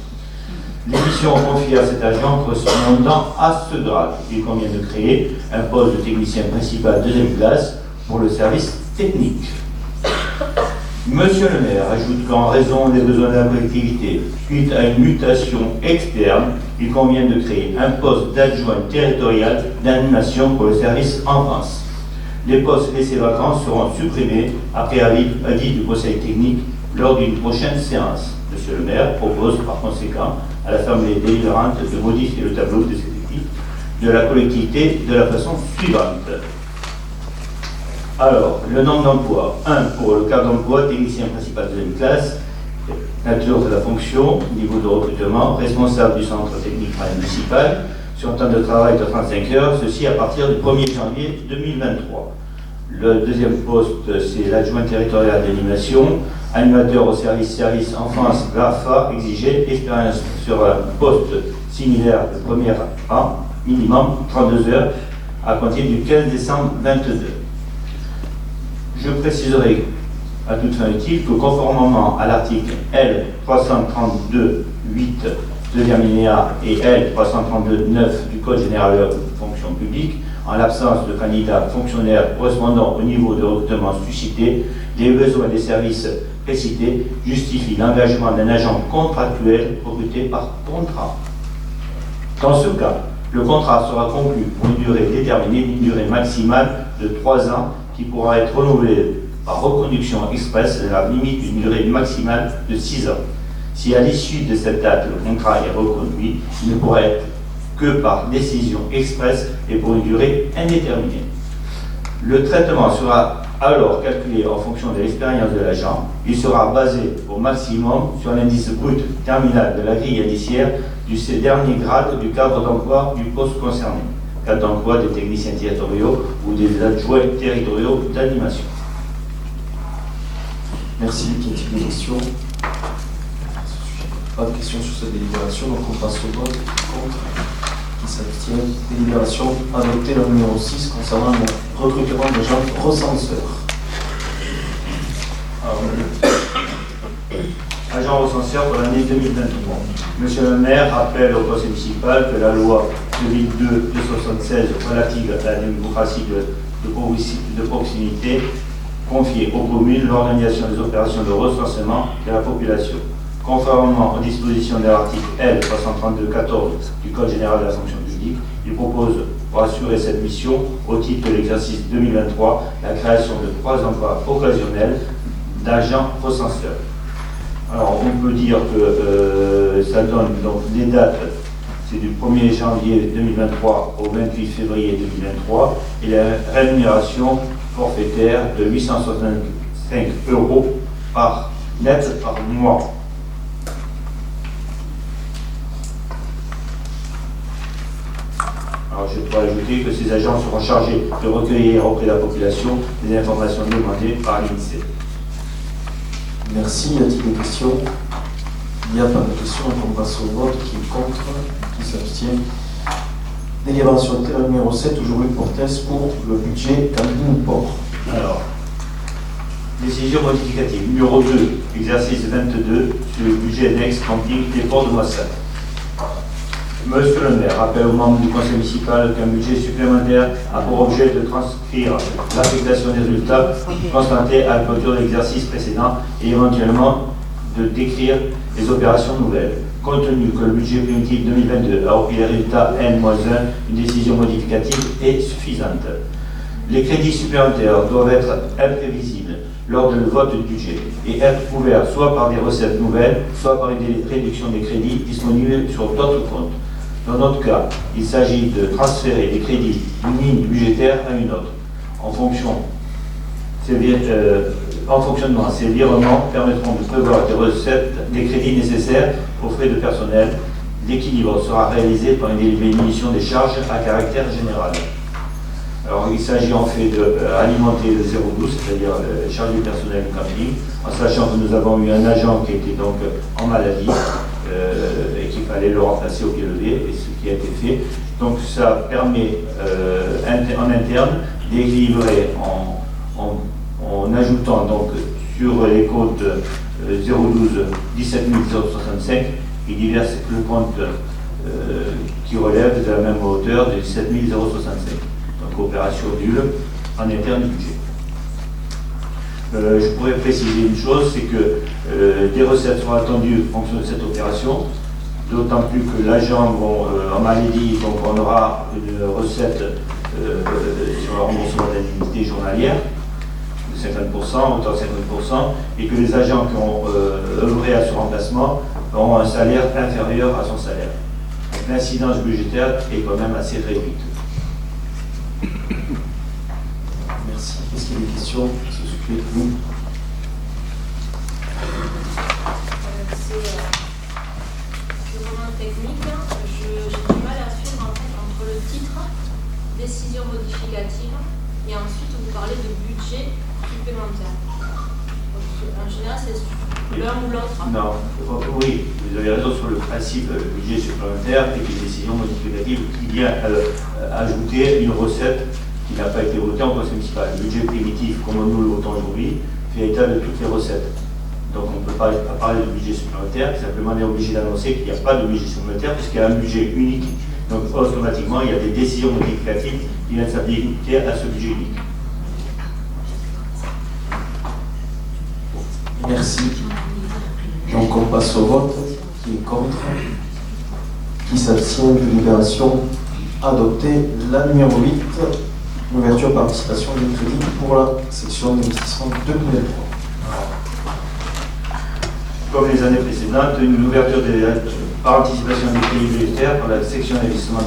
Les missions confiées à cet agent correspondant à ce grade. Il convient de créer un poste de technicien principal 2e classe pour le service technique. Monsieur le maire ajoute qu'en raison des besoins de la collectivité, suite à une mutation externe, il convient de créer un poste d'adjoint territorial d'animation pour le service enfance. Les postes laissés vacants seront supprimés après avis du conseil technique lors d'une prochaine séance. Monsieur le maire propose par conséquent à l'Assemblée délibérante de modifier le tableau des effectifs de la collectivité de la façon suivante. Alors, le nombre d'emplois. 1 pour le cadre d'emploi, technicien principal de 2e classe, nature de la fonction, niveau de recrutement, responsable du centre technique municipal, sur un temps de travail de 35 heures, ceci à partir du 1er janvier 2023. Le 2e poste, c'est l'adjoint territorial d'animation, animateur au service enfance, GAFA, exigé, expérience sur un poste similaire de premier rang, minimum 32 heures, à compter du 15 décembre 2022. Je préciserai à toute fin utile que conformément à l'article L332-8 2e alinéa et L332-9 du Code général de la fonction publique, en l'absence de candidats fonctionnaires correspondant au niveau de recrutement suscité, les besoins des services précités justifient l'engagement d'un agent contractuel recruté par contrat. Dans ce cas, le contrat sera conclu pour une durée déterminée d'une durée maximale de 3 ans qui pourra être renouvelée par reconduction express à la limite d'une durée maximale de 6 ans. Si à l'issue de cette date le contrat est reconduit, il ne pourra être que par décision express et pour une durée indéterminée. Le traitement sera alors calculé en fonction de l'expérience de l'agent. Il sera basé au maximum sur l'indice brut terminal de la grille indiciaire du dernier grade du cadre d'emploi du poste concerné, cadre d'emploi des techniciens territoriaux ou des adjoints territoriaux d'animation. Merci. Y a-t-il des questions? Pas de questions sur cette délibération, donc on passe au vote. Contre? Qui s'abstient? Délibération adoptée. La numéro 6 concernant le recrutement d'agents recenseurs. Agent recenseur pour l'année 2023. Monsieur le maire rappelle au conseil municipal que la loi 2002-276 relative à la démocratie de proximité confie aux communes l'organisation des opérations de recensement de la population. Conformément aux dispositions de l'article L. 332-14 du Code général de la fonction publique, il propose, pour assurer cette mission, au titre de l'exercice 2023, la création de 3 emplois occasionnels d'agents recenseurs. Alors, on peut dire que ça donne donc les dates, c'est du 1er janvier 2023 au 28 février 2023, et la rémunération forfaitaire de 865 € net par mois. Alors, je dois ajouter que ces agents seront chargés de recueillir auprès de la population les informations demandées par l'INSEE. Merci. Y a-t-il des questions? Il n'y a pas de questions, on passe au vote. Qui est contre? Qui s'abstient? Délibération numéro 7, toujours Luc Portes, pour le budget camping-port. Alors, décision modificative numéro 2, exercice 22, sur le budget annexe camping des ports de Moissac. Monsieur le maire rappelle aux membres du conseil municipal qu'un budget supplémentaire a pour objet de transcrire l'affectation des résultats constatés à la clôture de l'exercice précédent et éventuellement de décrire les opérations nouvelles. Compte tenu que le budget primitif 2022 a repris les résultats N-1, une décision modificative est suffisante. Les crédits supplémentaires doivent être imprévisibles lors du vote du budget et être couverts soit par des recettes nouvelles, soit par une réduction des crédits disponibles sur d'autres comptes. Dans notre cas, il s'agit de transférer des crédits d'une ligne budgétaire à une autre. En fonctionnement, ces virements permettront de prévoir des recettes, des crédits nécessaires aux frais de personnel. L'équilibre sera réalisé par une diminution des charges à caractère général. Alors, il s'agit en fait d'alimenter le 012, c'est-à-dire les charges du personnel du camping, en sachant que nous avons eu un agent qui était donc en maladie et qu'il fallait le remplacer au pied levé, et ce qui a été fait. Donc, ça permet en interne d'équilibrer en ajoutant donc sur les comptes 012 17 065 et diverses le compte qui relève de la même hauteur de 17 065. Donc opération nulle en interne du budget. Je pourrais préciser une chose, c'est que des recettes sont attendues en fonction de cette opération, d'autant plus que l'agent en maladie, donc on aura une recette sur le remboursement d'indemnité journalière de 50%, autant de 50%, et que les agents qui ont œuvré à ce remplacement auront un salaire inférieur à son salaire. Donc l'incidence budgétaire est quand même assez réduite. Merci. Est-ce qu'il y a des questions? Oui. C'est vraiment technique. J'ai du mal à suivre en fait, entre le titre, décision modificative, et ensuite vous parlez de budget supplémentaire. En général, c'est l'un ou l'autre. Non, oui, vous avez raison sur le principe budget supplémentaire et les décisions modificatives qui vient ajouter une recette qui n'a pas été votée en conseil municipal. Le budget primitif, comme nous le votons aujourd'hui, fait état de toutes les recettes. Donc on ne peut pas parler de budget supplémentaire, simplement on est obligé d'annoncer qu'il n'y a pas de budget supplémentaire puisqu'il y a un budget unique. Donc automatiquement, il y a des décisions modificatives qui viennent s'appliquer à ce budget unique. Merci. Donc on passe au vote. Qui est contre? Qui s'abstient? Délibération adoptée. La numéro 8, l'ouverture participation de crédit pour la section d'investissement 2023. Comme les années précédentes, une ouverture par anticipation des crédits budgétaires pour la section d'investissement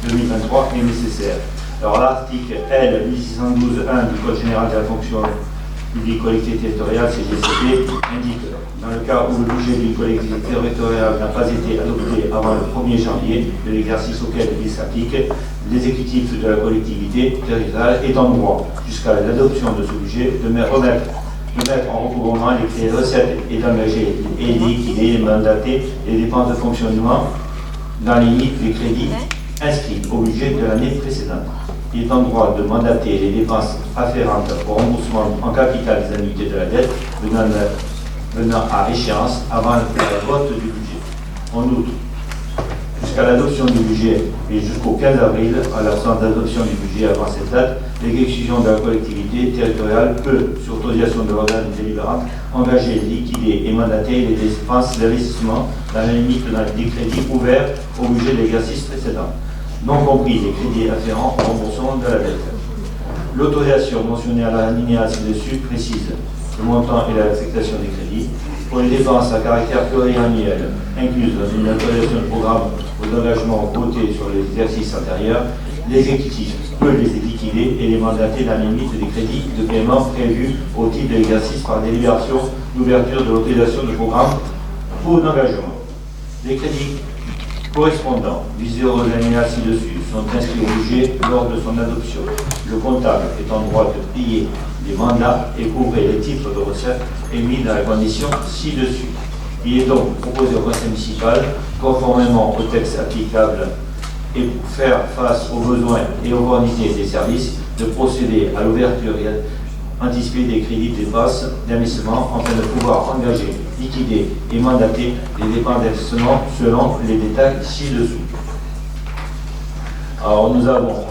2023 est nécessaire. Alors l'article L 1612.1 du Code général de la fonction publique collectivité territoriale, CGCT, indique dans le cas où le budget d'une collectivité territoriale n'a pas été adopté avant le 1er janvier de l'exercice auquel il s'applique, l'exécutif de la collectivité territoriale est en droit, jusqu'à l'adoption de ce budget, de mettre en recouvrement les recettes et d'engager et liquider, mandater les dépenses de fonctionnement dans les limites des crédits inscrits au budget de l'année précédente. Il est en droit de mandater les dépenses afférentes au remboursement en capital des annuités de la dette venant à échéance avant le vote du budget. En outre, jusqu'à l'adoption du budget et jusqu'au 15 avril, à l'absence d'adoption du budget avant cette date, l'exécution de la collectivité territoriale peut, sur autorisation de l'organe délibérant, engager, liquider et mandater les dépenses d'investissement dans la limite des crédits ouverts au budget de l'exercice précédent, non compris les crédits afférents au remboursement de la dette. L'autorisation mentionnée à l'alinéa ci-dessus précise le montant et l'affectation des crédits. Pour les dépenses à caractère pluriannuel incluses dans une autorisation de programme aux engagements votés sur les exercices antérieurs, l'exécutif peut les liquider et les mandater dans la limite des crédits de paiement prévus au titre de l'exercice par délibération d'ouverture de l'autorisation de programme ou d'engagement. Les crédits correspondants visés aux alinéas ci-dessus sont inscrits au budget lors de son adoption. Le comptable est en droit de payer les mandats et couvrir les titres de recettes émis dans la condition ci-dessus. Il est donc proposé au conseil municipal, conformément au texte applicable et pour faire face aux besoins et aux opportunités des services, de procéder à l'ouverture et anticiper des crédits de dépenses d'investissement afin de pouvoir engager, liquider et mandater les dépenses d'investissement selon les détails ci-dessous. Alors nous avons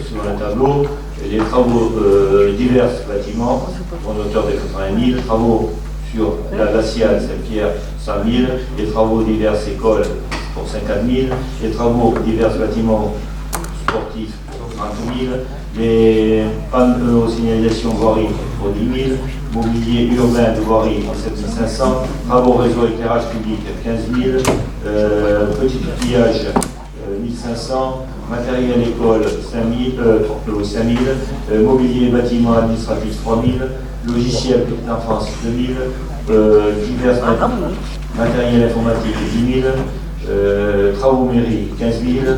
sur le tableau les travaux divers bâtiments pour une hauteur de 80 000, travaux sur la glaciale Saint-Pierre 100 000, les travaux diverses écoles pour 50 000, les travaux divers bâtiments sportifs pour 30 000, les panneaux signalisation voirie pour 10 000, mobilier urbain de voirie pour 7 500, travaux réseau éclairage public 15 000, petit outillage 1 500, matériel école 5 000, mobilier bâtiment administratif 3 000, logiciel petite enfance 2 000, divers matériel informatique 10 000, travaux mairie 15 000,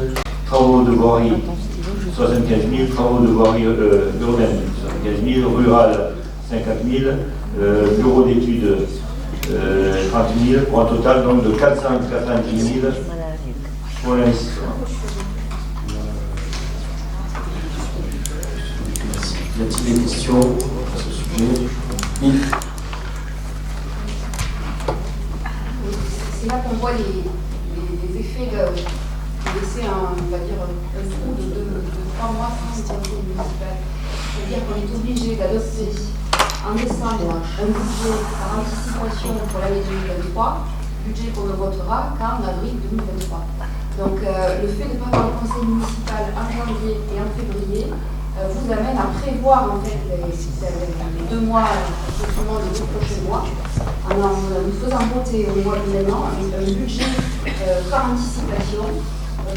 travaux de voirie 75 000, travaux de voirie urbaine 75 000, rural 50 000, bureau d'études 30 000, pour un total donc de 490 000 pour l'investissement. Y a-t-il des questions à ce sujet? Oui. C'est là qu'on voit les effets de laisser un trou de 3 mois sans le conseil municipal. C'est-à-dire qu'on est obligé d'adopter en décembre un budget par anticipation pour l'année 2023, budget qu'on ne votera qu'en avril 2023. Donc le fait de ne pas avoir le conseil municipal en janvier et en février vous amène à prévoir en fait les 2 mois, effectivement les 2 prochains mois, en nous faisant voter au mois de mai un budget par anticipation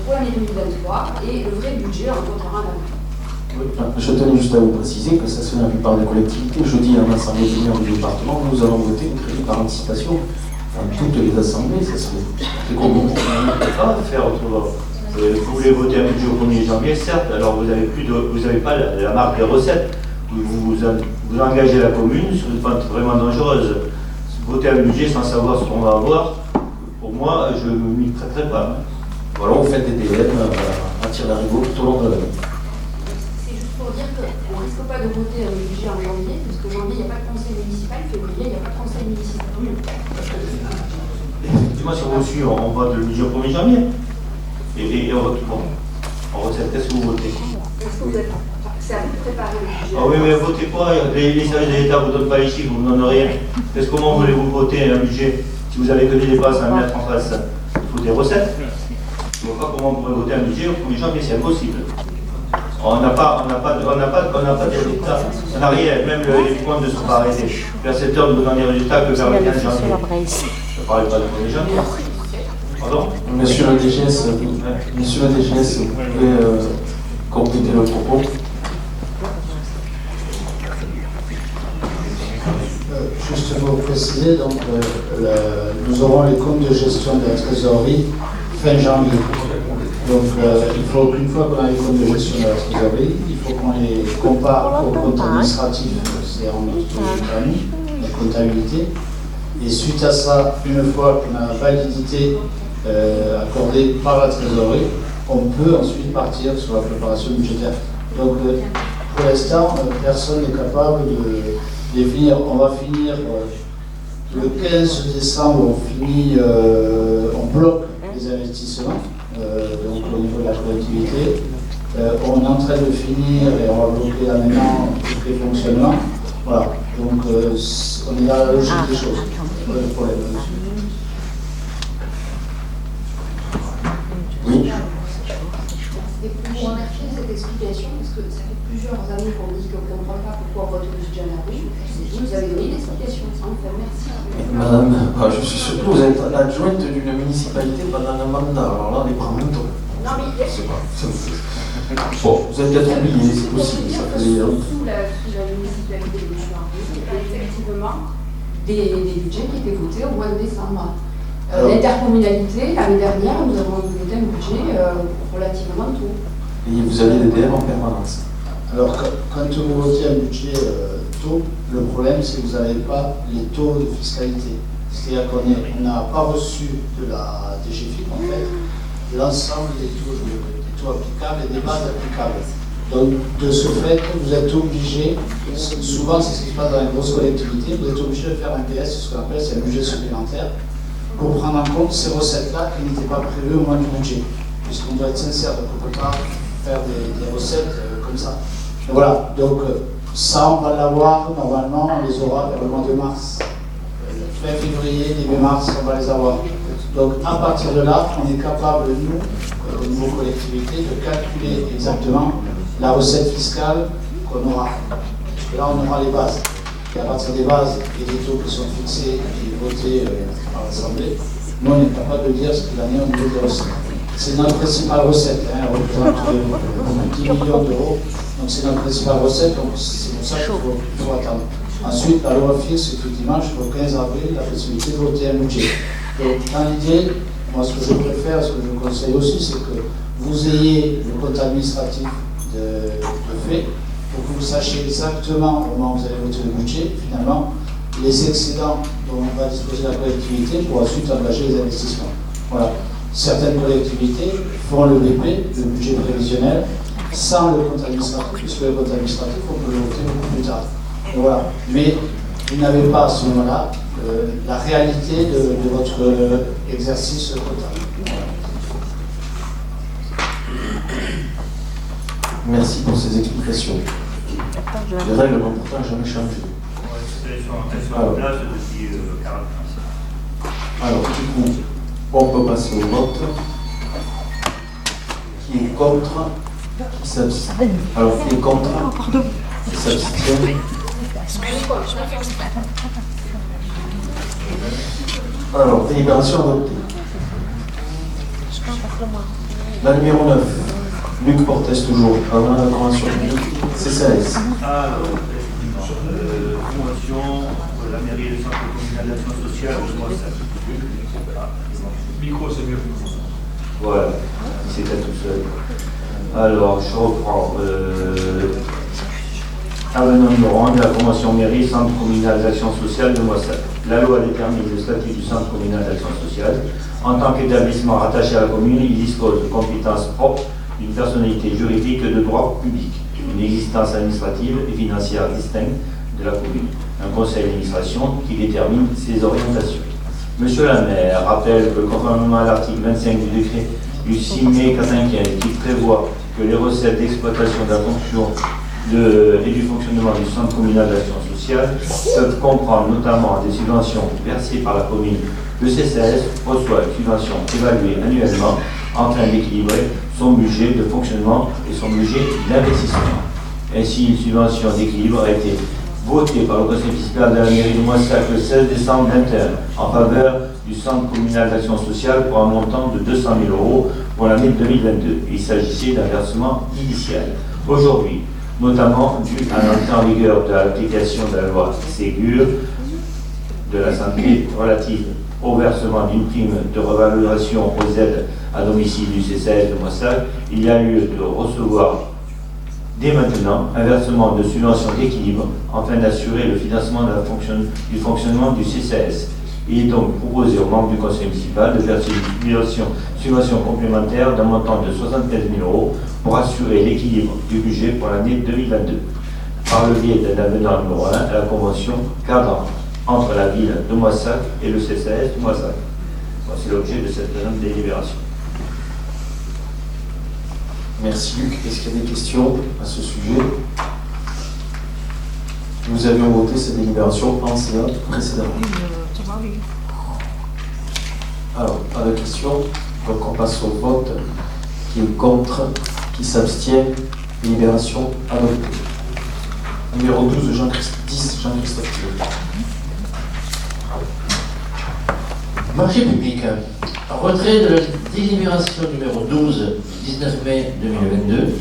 pour l'année 2023 et le vrai budget on votera en avril. Je tenais juste à vous préciser que ça se fait la plupart des collectivités. Jeudi, à l'Assemblée générale du département, nous allons voter le crédit par anticipation dans toutes les assemblées. Ça se fait. C'est commun. On ne peut pas faire autrement. Vous voulez voter un budget au 1er janvier, certes, alors vous n'avez pas la marque des recettes. Vous engagez la commune sur une pente vraiment dangereuse. Voter un budget sans savoir ce qu'on va avoir, pour moi, je ne m'y prêterai pas. Voilà, vous faites des DM à tir d'arigot tout au long de l'année. C'est juste pour dire qu'on ne risque pas de voter un budget en janvier, parce qu'en janvier, il n'y a pas de conseil municipal, février, il n'y a pas de conseil municipal. Effectivement, sur vos suites, on vote le budget au 1er janvier. Et on vote bon. En recette, qu'est-ce que vous votez? Est-ce que vous êtes. C'est à vous de préparer le budget. Ah oui, mais votez quoi? Les services de l'État ne vous donnent pas les chiffres, vous n'en donnez rien. Comment voulez-vous voter un budget si vous avez que des dépenses à mettre en face? Il faut des recettes. Je ne vois pas comment vous pouvez voter un budget au 1er janvier, c'est impossible. On n'a pas de résultats. On n'a rien, même les points ne sont pas arrêtés. Percepteur ne vous donne des résultats que vers le 15 janvier. Je ne parle pas de 1er janvier. Pardon? Monsieur le DGS, vous pouvez compléter le propos. Juste pour préciser, donc, nous aurons les comptes de gestion de la trésorerie fin janvier. Donc il faut qu'une fois qu'on a les comptes de gestion de la trésorerie, il faut qu'on les compare aux comptes administratifs, c'est en notre famille, la comptabilité. Et suite à ça, une fois qu'on a la validité accordée par la trésorerie, on peut ensuite partir sur la préparation budgétaire. Donc pour l'instant, personne n'est capable de définir. On va finir le 15 décembre, on finit, on bloque des investissements, donc au niveau de la collectivité. On est en train de finir et on va bloquer là maintenant tous les fonctionnements. Voilà, donc on est dans la logique des choses. Pas de problème là-dessus. Oui. Et pour remercier cette explication, parce que ça fait plusieurs années qu'on dit qu'on ne comprend pas pourquoi on vote le budget à la rue, vous avez donné l'explication, ça me fait merci. Madame, je suis surtout, vous êtes l'adjointe d'une municipalité pendant un mandat, alors là, les bras montants. Non, mais il y a... Bon, vous êtes peut-être oublié, c'est possible, ça faisait... Sous la municipalité de Bouchard, il y a effectivement des budgets qui étaient votés au mois de décembre. L'intercommunalité, l'année dernière, nous avons voté un budget relativement tôt. Et vous avez des DM en permanence. Alors, quand vous votez un budget taux, le problème, c'est que vous n'avez pas les taux de fiscalité. C'est-à-dire qu'on n'a pas reçu de la DGFiP, en fait, l'ensemble des taux applicables et des bases applicables. Donc, de ce fait, vous êtes obligé, souvent c'est ce qui se passe dans les grosses collectivités, vous êtes obligé de faire un PS, ce qu'on appelle c'est un budget supplémentaire, pour prendre en compte ces recettes-là qui n'étaient pas prévues au moment du budget. Puisqu'on doit être sincère, donc on ne peut pas faire des recettes comme ça. Et voilà, donc ça on va l'avoir, normalement on les aura vers le mois de mars. Fin février, début mars, on va les avoir. Donc à partir de là, on est capable, nous, au niveau collectivité, de calculer exactement la recette fiscale qu'on aura. Parce que là on aura les bases. Et à partir des bases et des taux qui sont fixés et votés par l'Assemblée, nous on est capable de dire ce qu'il en est au niveau des recettes. C'est notre principale recette, elle représente 10 millions d'euros, donc c'est notre principale recette, donc c'est pour ça qu'il faut attendre. Ensuite, la loi fixe effectivement jusqu'au 15 avril la possibilité de voter un budget. Donc dans l'idée, moi ce que je préfère, ce que je conseille aussi, c'est que vous ayez le compte administratif de fait, pour que vous sachiez exactement au moment où vous allez voter le budget, finalement, les excédents dont va disposer la collectivité pour ensuite engager les investissements. Voilà. Certaines collectivités font le BP, le budget prévisionnel, sans le compte administratif, puisque le compte administratif, on peut le voter beaucoup plus tard. Et voilà. Mais vous n'avez pas à ce moment-là la réalité de votre exercice comptable. Voilà. Merci pour ces explications. Les règles n'ont pourtant jamais changé. Elles sont en place depuis 40 ans. Alors, du coup, on peut passer au vote. Qui est contre? Qui s'abstient? Alors, qui est contre? Qui s'abstient? Alors, délibération adoptée. La numéro 9. Luc Portes toujours, avant la convention publique, CCAS. Alors, convention, la mairie et le centre communal d'action sociale, moi ça. Micro, c'est mieux. Voilà, c'était tout seul. Alors, je reprends. Avenant numéro 1 de la convention mairie, centre communal d'action sociale de Moissac. La loi détermine le statut du centre communal d'action sociale. En tant qu'établissement rattaché à la commune, il dispose de compétences propres, d'une personnalité juridique de droit public, une existence administrative et financière distincte de la commune, un conseil d'administration qui détermine ses orientations. Monsieur le maire rappelle que conformément à l'article 25 du décret du 6 mai 1995 qui prévoit que les recettes d'exploitation de la fonction et du fonctionnement du centre communal d'action sociale peuvent comprendre notamment des subventions versées par la commune. Le CCAS reçoit une subvention évaluée annuellement afin d'équilibrer son budget de fonctionnement et son budget d'investissement. Ainsi, une subvention d'équilibre a été votée par le conseil municipal de la mairie de Moissac le 16 décembre 2021 en faveur du centre communal d'action sociale pour un montant de 200 000 € pour l'année 2022. Il s'agissait d'un versement initial. Aujourd'hui, notamment dû à l'entrée en vigueur de l'application de la loi Ségur de la santé relative au versement d'une prime de revalorisation aux aides à domicile du CCAS de Moissac, il y a lieu de recevoir dès maintenant un versement de subvention d'équilibre afin d'assurer le financement du fonctionnement du CCAS. Il est donc proposé aux membres du conseil municipal de verser une subvention complémentaire d'un montant de 75 000 € pour assurer l'équilibre du budget pour l'année 2022 par le biais d'un avenant numéro 1 à la convention cadre entre la ville de Moissac et le CCAS de Moissac. Voilà, c'est l'objet de cette présente délibération. Merci Luc. Est-ce qu'il y a des questions à ce sujet? Nous avions voté cette délibération en séance précédemment. Alors, pas de questions. Donc on passe au vote. Qui est contre? Qui s'abstient? Délibération adoptée. Numéro 12, Jean-Christophe Thibault. Marché public. Retrait de la délibération numéro 12 du 19 mai 2022.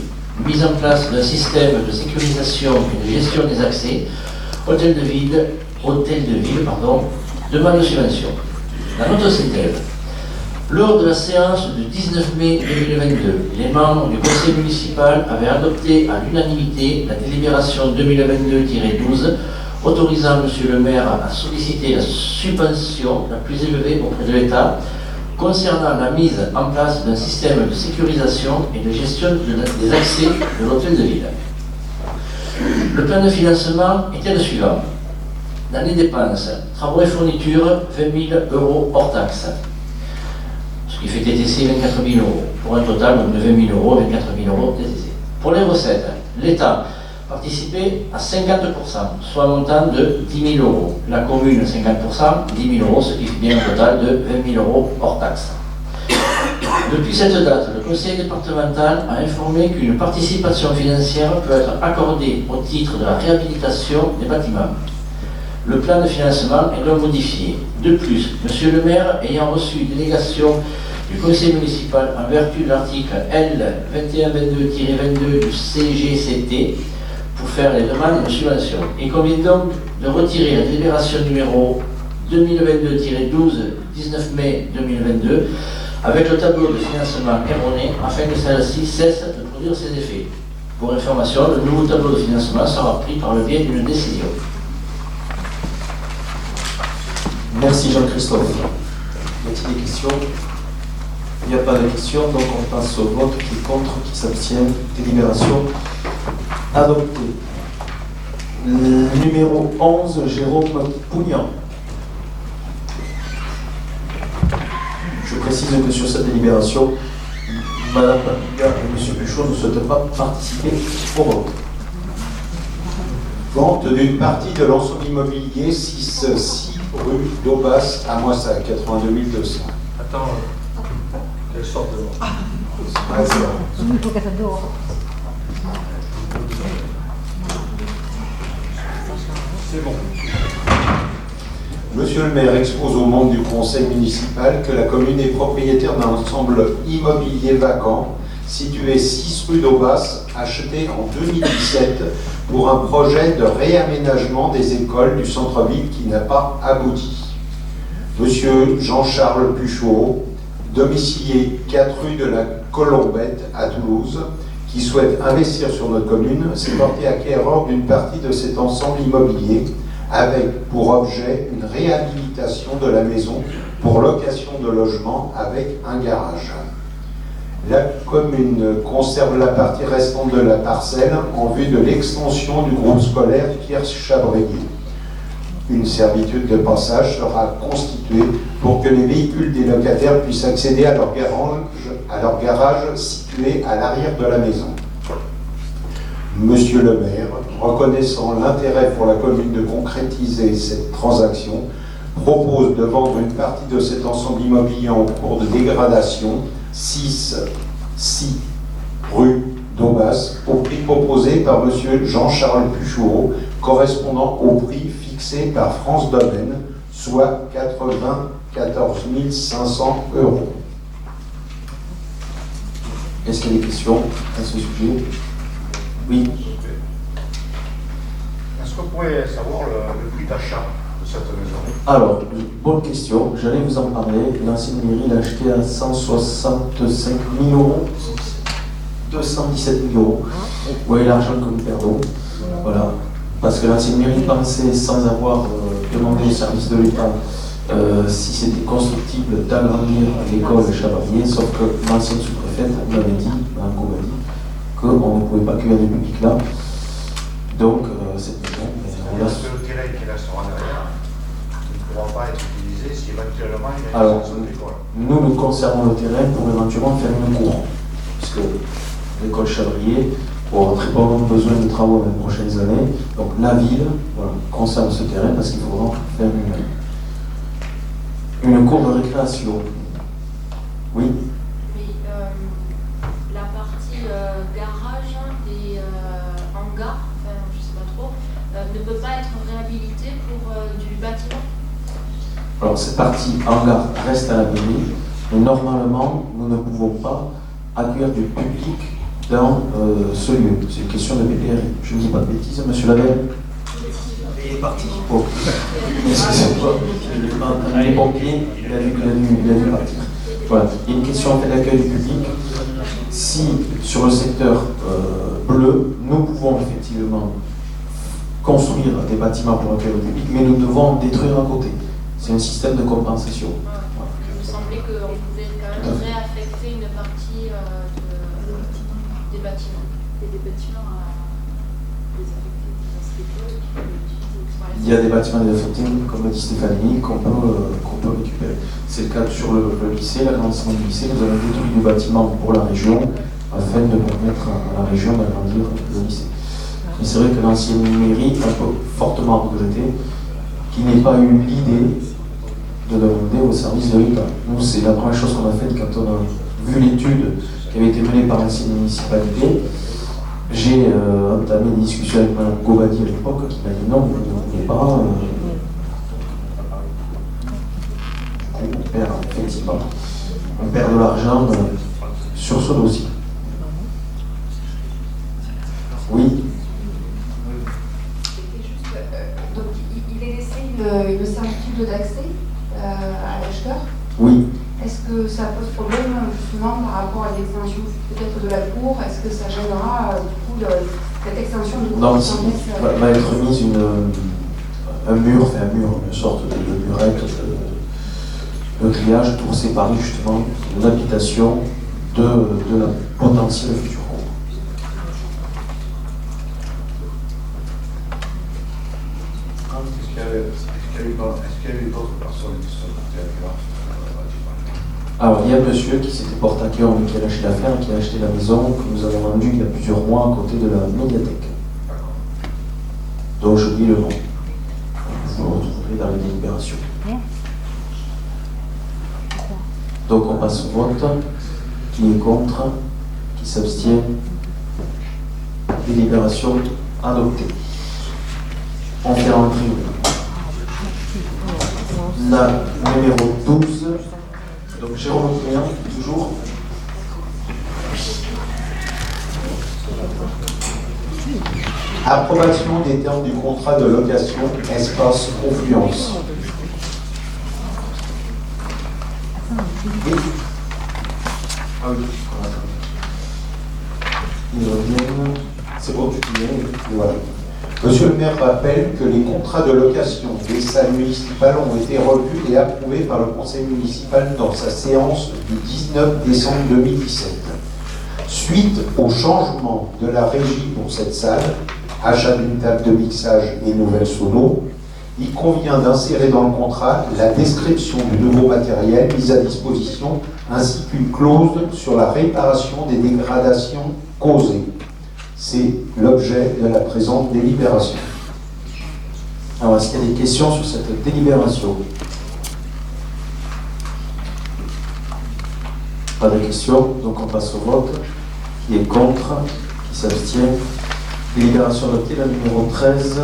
Mise en place d'un système de sécurisation et de gestion des accès. Hôtel de ville, demande de subvention. La note s'élève. Lors de la séance du 19 mai 2022, les membres du conseil municipal avaient adopté à l'unanimité la délibération 2022-12 autorisant M. le maire à solliciter la subvention la plus élevée auprès de l'État concernant la mise en place d'un système de sécurisation et de gestion des accès de l'hôtel de ville. Le plan de financement était le suivant. Dans les dépenses, travaux et fournitures, 20 000 € hors taxes. Ce qui fait TTC 24 000 €, pour un total de 20 000 €, 24 000 € TTC. Pour les recettes, l'État participait à 50%, soit un montant de 10 000 €. La commune 50%, 10 000 €, ce qui fait bien un total de 20 000 € hors taxes. Depuis cette date, le conseil départemental a informé qu'une participation financière peut être accordée au titre de la réhabilitation des bâtiments. Le plan de financement est donc modifié. De plus, M. le maire ayant reçu une délégation du conseil municipal en vertu de l'article L 2122-22 du CGCT pour faire les demandes de subvention. Il convient donc de retirer la délibération numéro 2022-12 19 mai 2022 avec le tableau de financement erroné afin que celle-ci cesse de produire ses effets. Pour information, le nouveau tableau de financement sera pris par le biais d'une décision. Merci Jean-Christophe. Y a-t-il des questions? Il n'y a pas de questions, donc on passe au vote. Qui est contre? Qui s'abstient? Délibération adoptée. Numéro 11, Jérôme Pougnan. Je précise que sur cette délibération, Madame Papiga et M. Péchaud ne souhaitent pas participer au vote. Vente d'une partie de l'ensemble immobilier 6 rue d'Aubas à Moissac, 82 200. Attends, quelle sorte de vente? C'est bon. C'est bon. Monsieur le maire expose aux membres du conseil municipal que la commune est propriétaire d'un ensemble immobilier vacant situé 6 rue d'Aubas, acheté en 2017 pour un projet de réaménagement des écoles du centre-ville qui n'a pas abouti. Monsieur Jean-Charles Puchot, domicilié 4 rue de la Colombette à Toulouse, qui souhaite investir sur notre commune, s'est porté acquéreur d'une partie de cet ensemble immobilier avec pour objet une réhabilitation de la maison pour location de logement avec un garage. La commune conserve la partie restante de la parcelle en vue de l'extension du groupe scolaire Pierre Chabrier. Une servitude de passage sera constituée pour que les véhicules des locataires puissent accéder à leur garage situé à l'arrière de la maison. Monsieur le maire, reconnaissant l'intérêt pour la commune de concrétiser cette transaction, propose de vendre une partie de cet ensemble immobilier en cours de dégradation, 6 rue d'Aubas, au prix proposé par monsieur Jean-Charles Puchot, correspondant au prix fixé par France Domaine, soit 94 500 €. Est-ce qu'il y a des questions à ce sujet? Oui. Est-ce qu'on pourrait savoir le prix d'achat de cette maison? Alors, bonne question, j'allais vous en parler. L'ancienne mairie l'a acheté à 165 000 €, 217 000 €. Vous voyez l'argent que nous perdons. Voilà. Parce que l'ancienne mairie pensait, sans avoir demandé au service de l'État, si c'était constructible d'agrandir l'école Chabrier, sauf que l'ancienne sous-préfète m'avait dit, Mme Gomadi, qu'on ne pouvait pas accueillir du public là. Donc, cette maison, le terrain qui restera derrière. pourra pas être utilisé si éventuellement il y a une Alors, extension de l'école. nous conservons le terrain pour éventuellement faire une cour, puisque l'école Chadrier aura très probablement besoin de travaux dans les prochaines années. Donc la ville conserve ce terrain parce qu'il faudra faire une cour de récréation. Oui. Oui, la partie garage et hangar, enfin je sais pas trop, ne peut pas être réhabilitée pour du bâtiment. Alors cette partie hangar reste à la mairie, mais normalement nous ne pouvons pas accueillir du public dans ce lieu. C'est une question de BPRI. Je ne dis pas de bêtises, monsieur Labelle. Il est parti. Oh. Excusez-moi, il est pompier, il a dû partir. Voilà, il y a une question d'accueil du public. Si sur le secteur bleu, nous pouvons effectivement construire des bâtiments pour accueillir le public, mais nous devons détruire à côté. C'est un système de compensation. Il me semblait qu'on pouvait quand même réaffecter une partie des bâtiments. Il y a des bâtiments à désaffecter dans cette école qui peuvent l'utiliser exprès. Il y a des bâtiments désaffectés, comme dit Stéphanie, qu'on peut récupérer. C'est le cas sur le lycée, l'agrandissement du lycée. Nous avons détruit du bâtiment pour la région afin de permettre à la région d'agrandir le lycée. Mais c'est vrai que l'ancienne mairie a fortement regretté qu'il n'ait pas eu l'idée de demander au service de l'État. Nous, c'est la première chose qu'on a faite quand on a vu l'étude qui avait été menée par l'ancienne municipalité. J'ai entamé des discussions avec Mme Gobadi à l'époque qui m'a dit non, vous ne voulez pas. On perd de l'argent sur ce dossier. Oui. Donc il est laissé une servitude d'accès à l'acheteur. Oui. Est-ce que ça pose problème justement par rapport à l'extension peut-être de la cour? Est-ce que ça gênera du coup cette extension de cour? Non, va être mise un mur, une sorte de murette de grillage pour séparer justement l'habitation de la potentielle future cour. Est-ce qu'il y a eu d'autres personnes qui sont portées à cœur? Alors, il y a un monsieur qui s'était porté à cœur, mais qui a lâché l'affaire, qui a acheté la maison que nous avons vendue il y a plusieurs mois à côté de la médiathèque. Donc, j'oublie le nom. Vous le retrouverez dans les délibérations. Donc, on passe au vote. Qui est contre? Qui s'abstient? Délibération adoptée. On fait entrer la numéro 12. Donc Jérôme Cléant, toujours. Approbation des termes du contrat de location espace Confluence. Oui. Ah oui. Ils reviennent. C'est bon, tu viens. Voilà. Monsieur le maire rappelle que les contrats de location des salles municipales ont été revus et approuvés par le conseil municipal dans sa séance du 19 décembre 2017. Suite au changement de la régie pour cette salle, achat d'une table de mixage et nouvelle sono, il convient d'insérer dans le contrat la description du nouveau matériel mis à disposition ainsi qu'une clause sur la réparation des dégradations causées. C'est l'objet de la présente délibération. Alors, est-ce qu'il y a des questions sur cette délibération? Pas de questions, donc on passe au vote. Qui est contre? Qui s'abstient? Délibération adoptée, la numéro 13,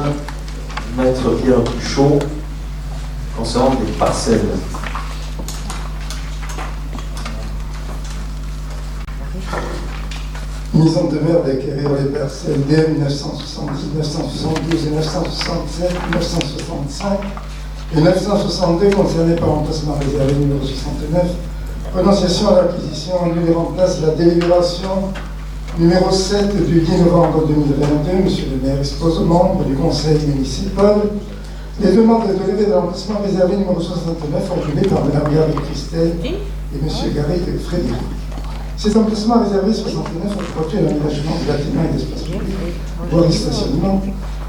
Maître Pierre Duchot, concernant des parcelles. Mise en demeure d'acquérir les parcelles DM 970, 972 et 967, 965 et 962 concernées par l'emplacement réservé numéro 69. Prononciation à l'acquisition annulée remplace la délibération numéro 7 du 10 novembre 2022. Monsieur le maire expose aux membres du conseil municipal les demandes de levée de l'emplacement réservé numéro 69 formulées par Mme Gary Christelle et M. Gary Frédéric. Ces emplacements réservés 69 ont apporté l'aménagement de bâtiments et d'espaces publics, voirie stationnement,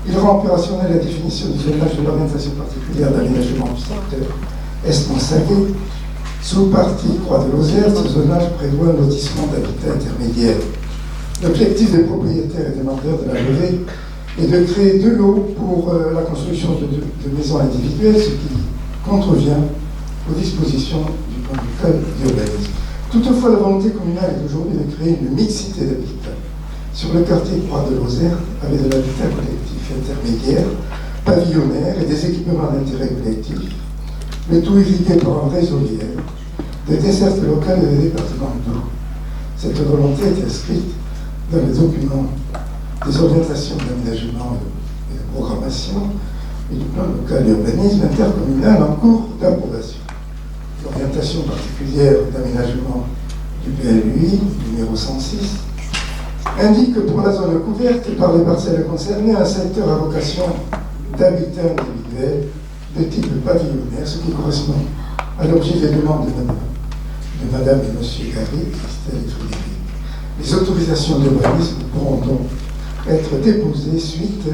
Il rend opérationnelle la définition du zonage de l'orientation particulière d'aménagement du secteur Est-Montsarguet. Sous partie Croix de Lozère, ce zonage prévoit un lotissement d'habitat intermédiaire. L'objectif des propriétaires et demandeurs de la levée est de créer 2 lots pour la construction de maisons individuelles, ce qui contrevient aux dispositions du plan du code d'urbanisme. Toutefois, la volonté communale est aujourd'hui de créer une mixité d'habitat sur le quartier Croix de Lozère avec de l'habitat collectif intermédiaire, pavillonnaire et des équipements d'intérêt collectif, le tout irrigué par un réseau lière, de desserte locale et de département d'eau. Cette volonté est inscrite dans les documents des orientations d'aménagement et de programmation et du plan local d'urbanisme intercommunal en cours d'approbation. L'orientation particulière d'aménagement du PLUI, numéro 106, indique que pour la zone couverte par les parcelles concernées, un secteur à vocation d'habitat individuel de type pavillonnaire, ce qui correspond à l'objet des demandes de Madame et Monsieur Gary, Christelle et Frédéric. Les autorisations d'urbanisme pourront donc être déposées suite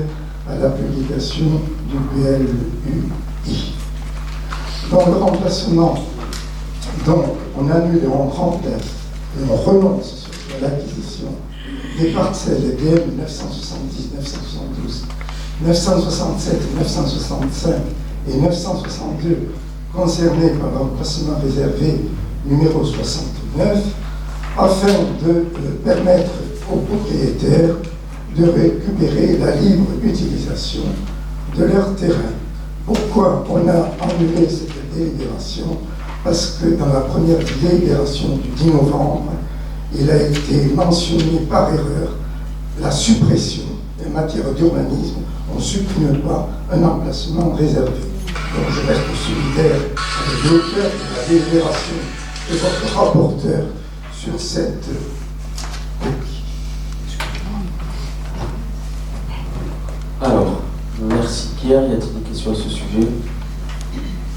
à la publication du PLUI. Dans le remplacement, donc, on annule et on remplace et on renonce sur l'acquisition des parcelles DM 970, 972, 967, 965 et 962 concernées par l'emplacement réservé numéro 69 afin de permettre aux propriétaires de récupérer la libre utilisation de leur terrain. Pourquoi on a annulé cette délibération? Parce que dans la première délibération du 10 novembre, il a été mentionné par erreur la suppression en matière d'urbanisme. On ne supprime pas un emplacement réservé. Donc je reste solidaire avec l'auteur de la délibération et votre rapporteur sur cette copie. Alors, merci Pierre. Y a-t-il des questions à ce sujet?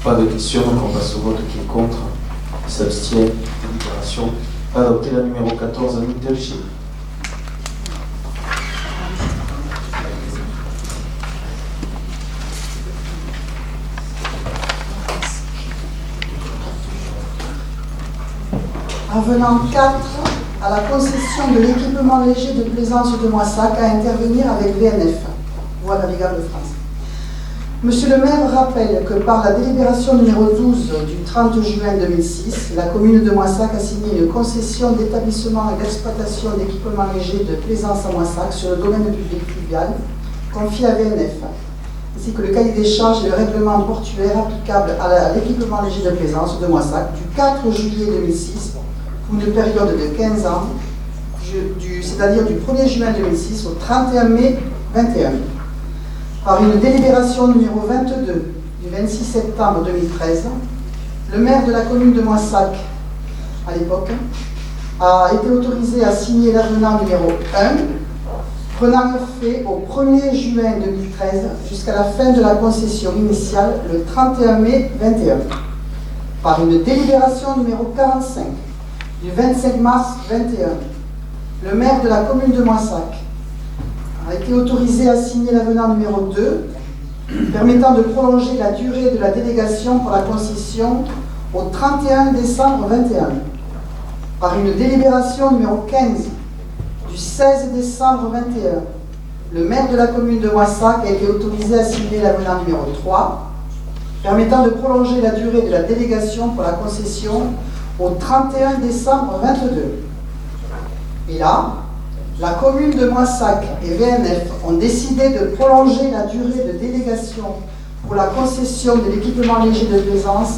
Pas de questions, donc on passe au vote qui est contre, qui s'abstient, délibération. Adopter la numéro 14 à Mittelchi. Avenant 4 à la concession de l'équipement léger de plaisance de Moissac à intervenir avec VNF, Voie navigable de France. Monsieur le maire rappelle que par la délibération numéro 12 du 30 juin 2006, la commune de Moissac a signé une concession d'établissement et d'exploitation d'équipements légers de plaisance à Moissac sur le domaine public fluvial confié à VNF, ainsi que le cahier des charges et le règlement portuaire applicable à l'équipement léger de plaisance de Moissac du 4 juillet 2006 pour une période de 15 ans, c'est-à-dire du 1er juin 2006 au 31 mai 2021. Par une délibération numéro 22 du 26 septembre 2013, le maire de la commune de Moissac, à l'époque, a été autorisé à signer l'avenant numéro 1, prenant effet au 1er juin 2013 jusqu'à la fin de la concession initiale le 31 mai 2021. Par une délibération numéro 45 du 25 mars 2021, le maire de la commune de Moissac a été autorisé à signer l'avenant numéro 2 permettant de prolonger la durée de la délégation pour la concession au 31 décembre 2021. Par une délibération numéro 15 du 16 décembre 2021, le maire de la commune de Moissac a été autorisé à signer l'avenant numéro 3 permettant de prolonger la durée de la délégation pour la concession au 31 décembre 2022. Et là, la commune de Moissac et VNF ont décidé de prolonger la durée de délégation pour la concession de l'équipement léger de plaisance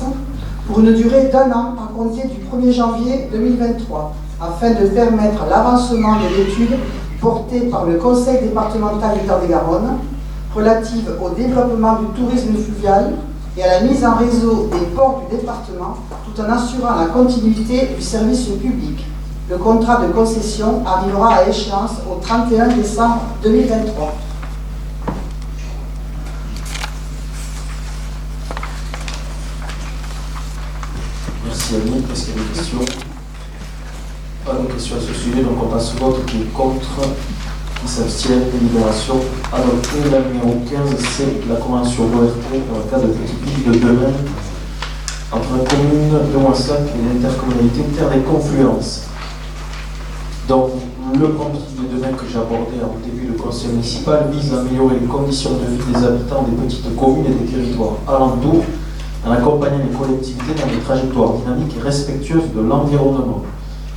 pour une durée d'1 an à compter du 1er janvier 2023, afin de permettre l'avancement de l'étude portée par le Conseil départemental du Tarn-et-Garonne relative au développement du tourisme fluvial et à la mise en réseau des ports du département, tout en assurant la continuité du service public. Le contrat de concession arrivera à échéance au 31 décembre 2023. Merci Annie. Est-ce qu'il y a des questions? Pas de questions à ce sujet, donc on passe au vote qui est contre, Qui s'abstient? Délibération adoptée. La numéro 15, c'est la convention d'ORT dans le cadre de Petite Ville de Denain entre la commune de Moissac et l'intercommunalité Terre des Confluences. Donc, le point de Denain que j'ai abordé en début de conseil municipal vise à améliorer les conditions de vie des habitants des petites communes et des territoires alentours en accompagnant les collectivités dans des trajectoires dynamiques et respectueuses de l'environnement.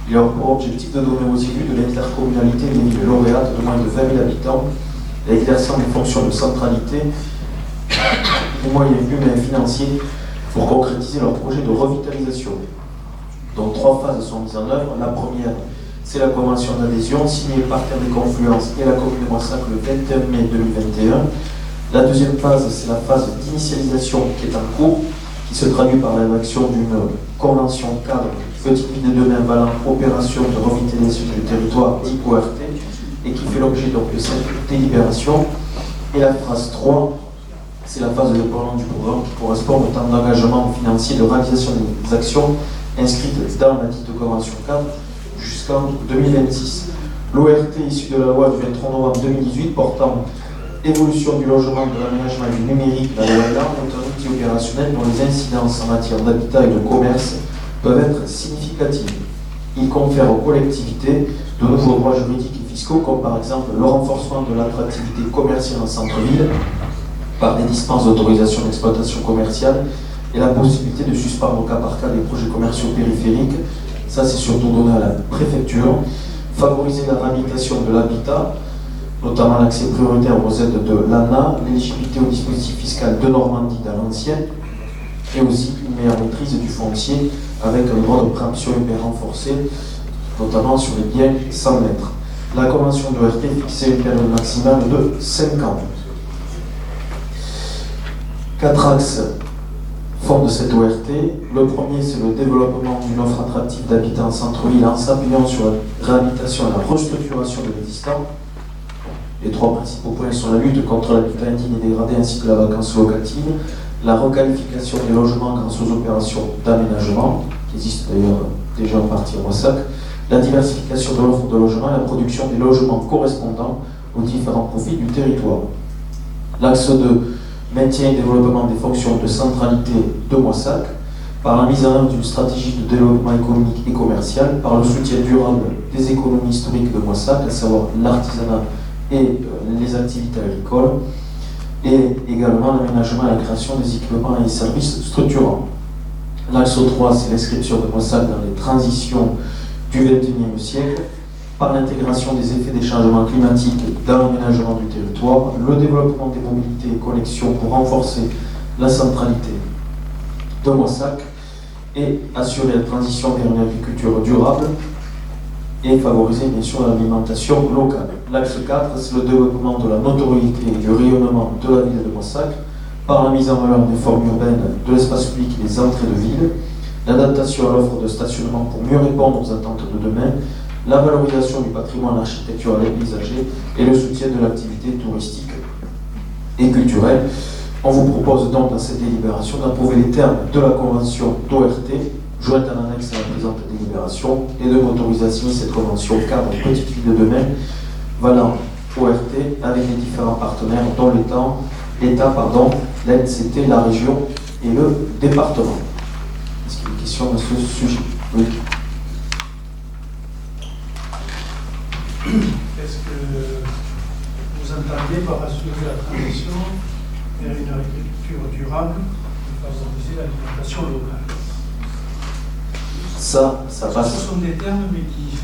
Il a pour objectif de donner aux élus de l'intercommunalité des villes lauréates de moins de 20 000 habitants et exerçant des fonctions de centralité des moyens humains et financiers pour concrétiser leurs projets de revitalisation. Donc 3 phases sont mises en œuvre. La première, c'est la convention d'adhésion signée par Terre des Confluences et la commune de Moissac le 21 mai 2021. La deuxième phase, c'est la phase d'initialisation qui est en cours, qui se traduit par la rédaction d'une convention cadre Petite Ville de Denain valant opération de revitalisation du territoire dit ORT et qui fait l'objet donc de cette délibération. Et la phase 3, c'est la phase de déploiement du programme qui correspond au temps d'engagement financier de réalisation des actions inscrites dans la dite convention cadre jusqu'en 2026. L'ORT issu de la loi du 23 novembre 2018 portant évolution du logement, de l'aménagement et du numérique, la loi Elan est un outil opérationnel dont les incidences en matière d'habitat et de commerce peuvent être significatives. Il confère aux collectivités de nouveaux droits juridiques et fiscaux, comme par exemple le renforcement de l'attractivité commerciale en centre-ville par des dispenses d'autorisation d'exploitation commerciale et la possibilité de suspendre au cas par cas des projets commerciaux périphériques. Ça, c'est surtout donné à la préfecture. Favoriser la réhabilitation de l'habitat, notamment l'accès prioritaire aux aides de l'ANA, l'éligibilité au dispositif fiscal de Normandie dans l'ancienne, et aussi une meilleure maîtrise du foncier avec un droit de préemption hyper renforcé, notamment sur les biens sans lettres. La convention de RT fixait une période maximale de 5 ans. 4 axes fondent cette ORT. Le premier, c'est le développement d'une offre attractive d'habitat en centre-ville en s'appuyant sur la réhabilitation et la restructuration de l'existant. Les 3 principaux points sont la lutte contre l'habitat indigne et dégradé ainsi que la vacance locative, la requalification des logements grâce aux opérations d'aménagement, qui existent d'ailleurs déjà en partie à Moissac, la diversification de l'offre de logement et la production des logements correspondant aux différents profils du territoire. L'axe 2, maintien et développement des fonctions de centralité de Moissac, par la mise en œuvre d'une stratégie de développement économique et commercial, par le soutien durable des économies historiques de Moissac, à savoir l'artisanat et les activités agricoles, et également l'aménagement et la création des équipements et des services structurants. L'axe 3, c'est l'inscription de Moissac dans les transitions du XXIe siècle, par l'intégration des effets des changements climatiques dans l'aménagement du territoire, le développement des mobilités et connexions pour renforcer la centralité de Moissac et assurer la transition vers une agriculture durable et favoriser bien sûr l'alimentation locale. L'axe 4, c'est le développement de la notoriété et du rayonnement de la ville de Moissac par la mise en valeur des formes urbaines de l'espace public et des entrées de ville, l'adaptation à l'offre de stationnement pour mieux répondre aux attentes de demain, la valorisation du patrimoine architectural et paysager et le soutien de l'activité touristique et culturelle. On vous propose donc dans cette délibération d'approuver les termes de la convention d'ORT, jointe en annexe à la présente délibération, et de m'autoriser à signer cette convention cadre Petite Ville de Denain, valant ORT avec les différents partenaires dont l'État, l'NCT, la région et le département. Est-ce qu'il y a une question à ce sujet? Oui. Est-ce que vous entendez par assurer la transition vers une agriculture durable et favoriser l'alimentation locale? Ça passe. Ce sont des termes, mais qui...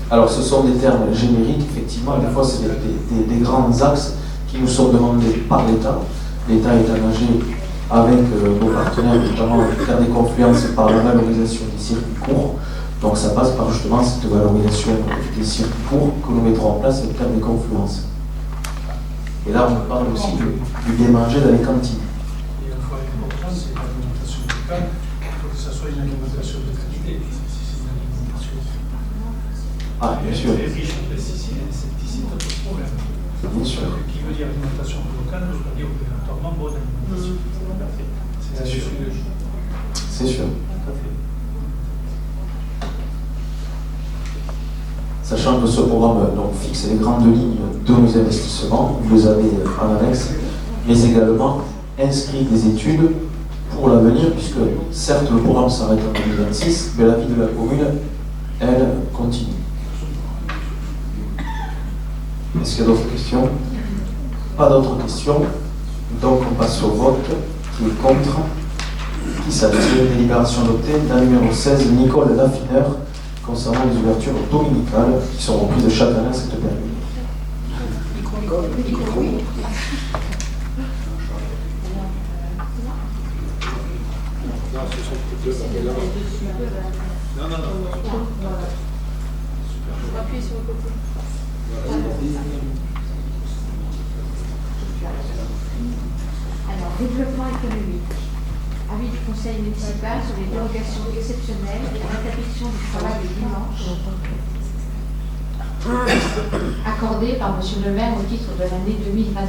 Alors, ce sont des termes génériques, effectivement. Des fois, c'est des grands axes qui nous sont demandés par l'État. L'État est engagé avec nos partenaires, notamment Terre des Confluences, par la valorisation des circuits courts. Donc, ça passe par justement cette valorisation des circuits courts que nous mettrons en place avec Terre des Confluences. Et là, on parle aussi du bien manger dans les cantines. Et un point important, c'est l'alimentation locale. Il faut que ça soit une alimentation de qualité. Si c'est une alimentation bien sûr. très riche en pesticides et insecticides, pas de problème. Bien sûr. Qui veut dire alimentation locale, je veux dire obligatoirement bonne alimentation. C'est sûr. C'est sûr. Sachant que ce programme donc, fixe les grandes lignes de nos investissements, vous les avez en annexe, mais également inscrit des études pour l'avenir, puisque certes le programme s'arrête en 2026, mais la vie de la commune, elle, continue. Est-ce qu'il y a d'autres questions? Pas d'autres questions. Donc on passe au vote. Qui est contre? Qui s'abstient? Délibération adoptée. La numéro 16, Nicole Laffineur, concernant les ouvertures dominicales qui sont reprises chaque année à cette période. Alors, développement économique. Avis du Conseil municipal sur les dérogations exceptionnelles et l'interdiction du travail le dimanche accordées par M. le maire au titre de l'année 2023.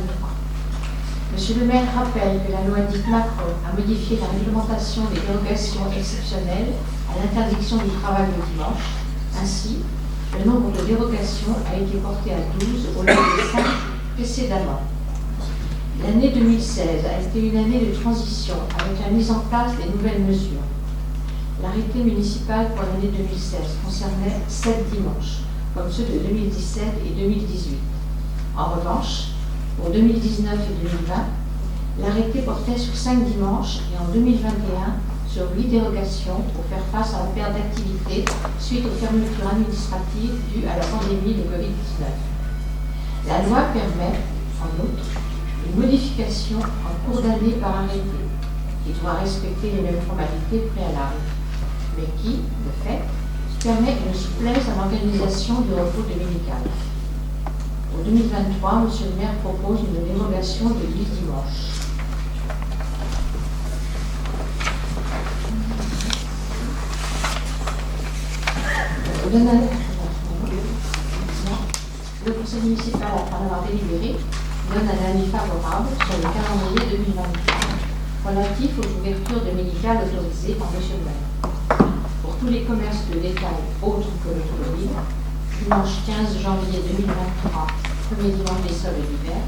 M. le maire rappelle que la loi dite Macron a modifié la réglementation des dérogations exceptionnelles à l'interdiction du travail le dimanche. Ainsi, le nombre de dérogations a été porté à 12 au lieu de 5 précédemment. L'année 2016 a été une année de transition avec la mise en place des nouvelles mesures. L'arrêté municipal pour l'année 2016 concernait 7 dimanches, comme ceux de 2017 et 2018. En revanche, pour 2019 et 2020, l'arrêté portait sur 5 dimanches et en 2021 sur 8 dérogations pour faire face à la perte d'activité suite aux fermetures administratives dues à la pandémie de Covid-19. La loi permet, en outre, une modification en cours d'année par arrêté, qui doit respecter les mêmes formalités préalables, mais qui, de fait, permet une souplesse à l'organisation du repos dominical. Pour 2023, M. le maire propose une dérogation de 10 dimanches. Le conseil municipal, après avoir délibéré, donne un avis favorable sur le calendrier 2023 relatif aux ouvertures dominicales autorisées par M. le maire. Pour tous les commerces de détail autres que l'automobile, dimanche 15 janvier 2023, premier dimanche des soldes d'hiver,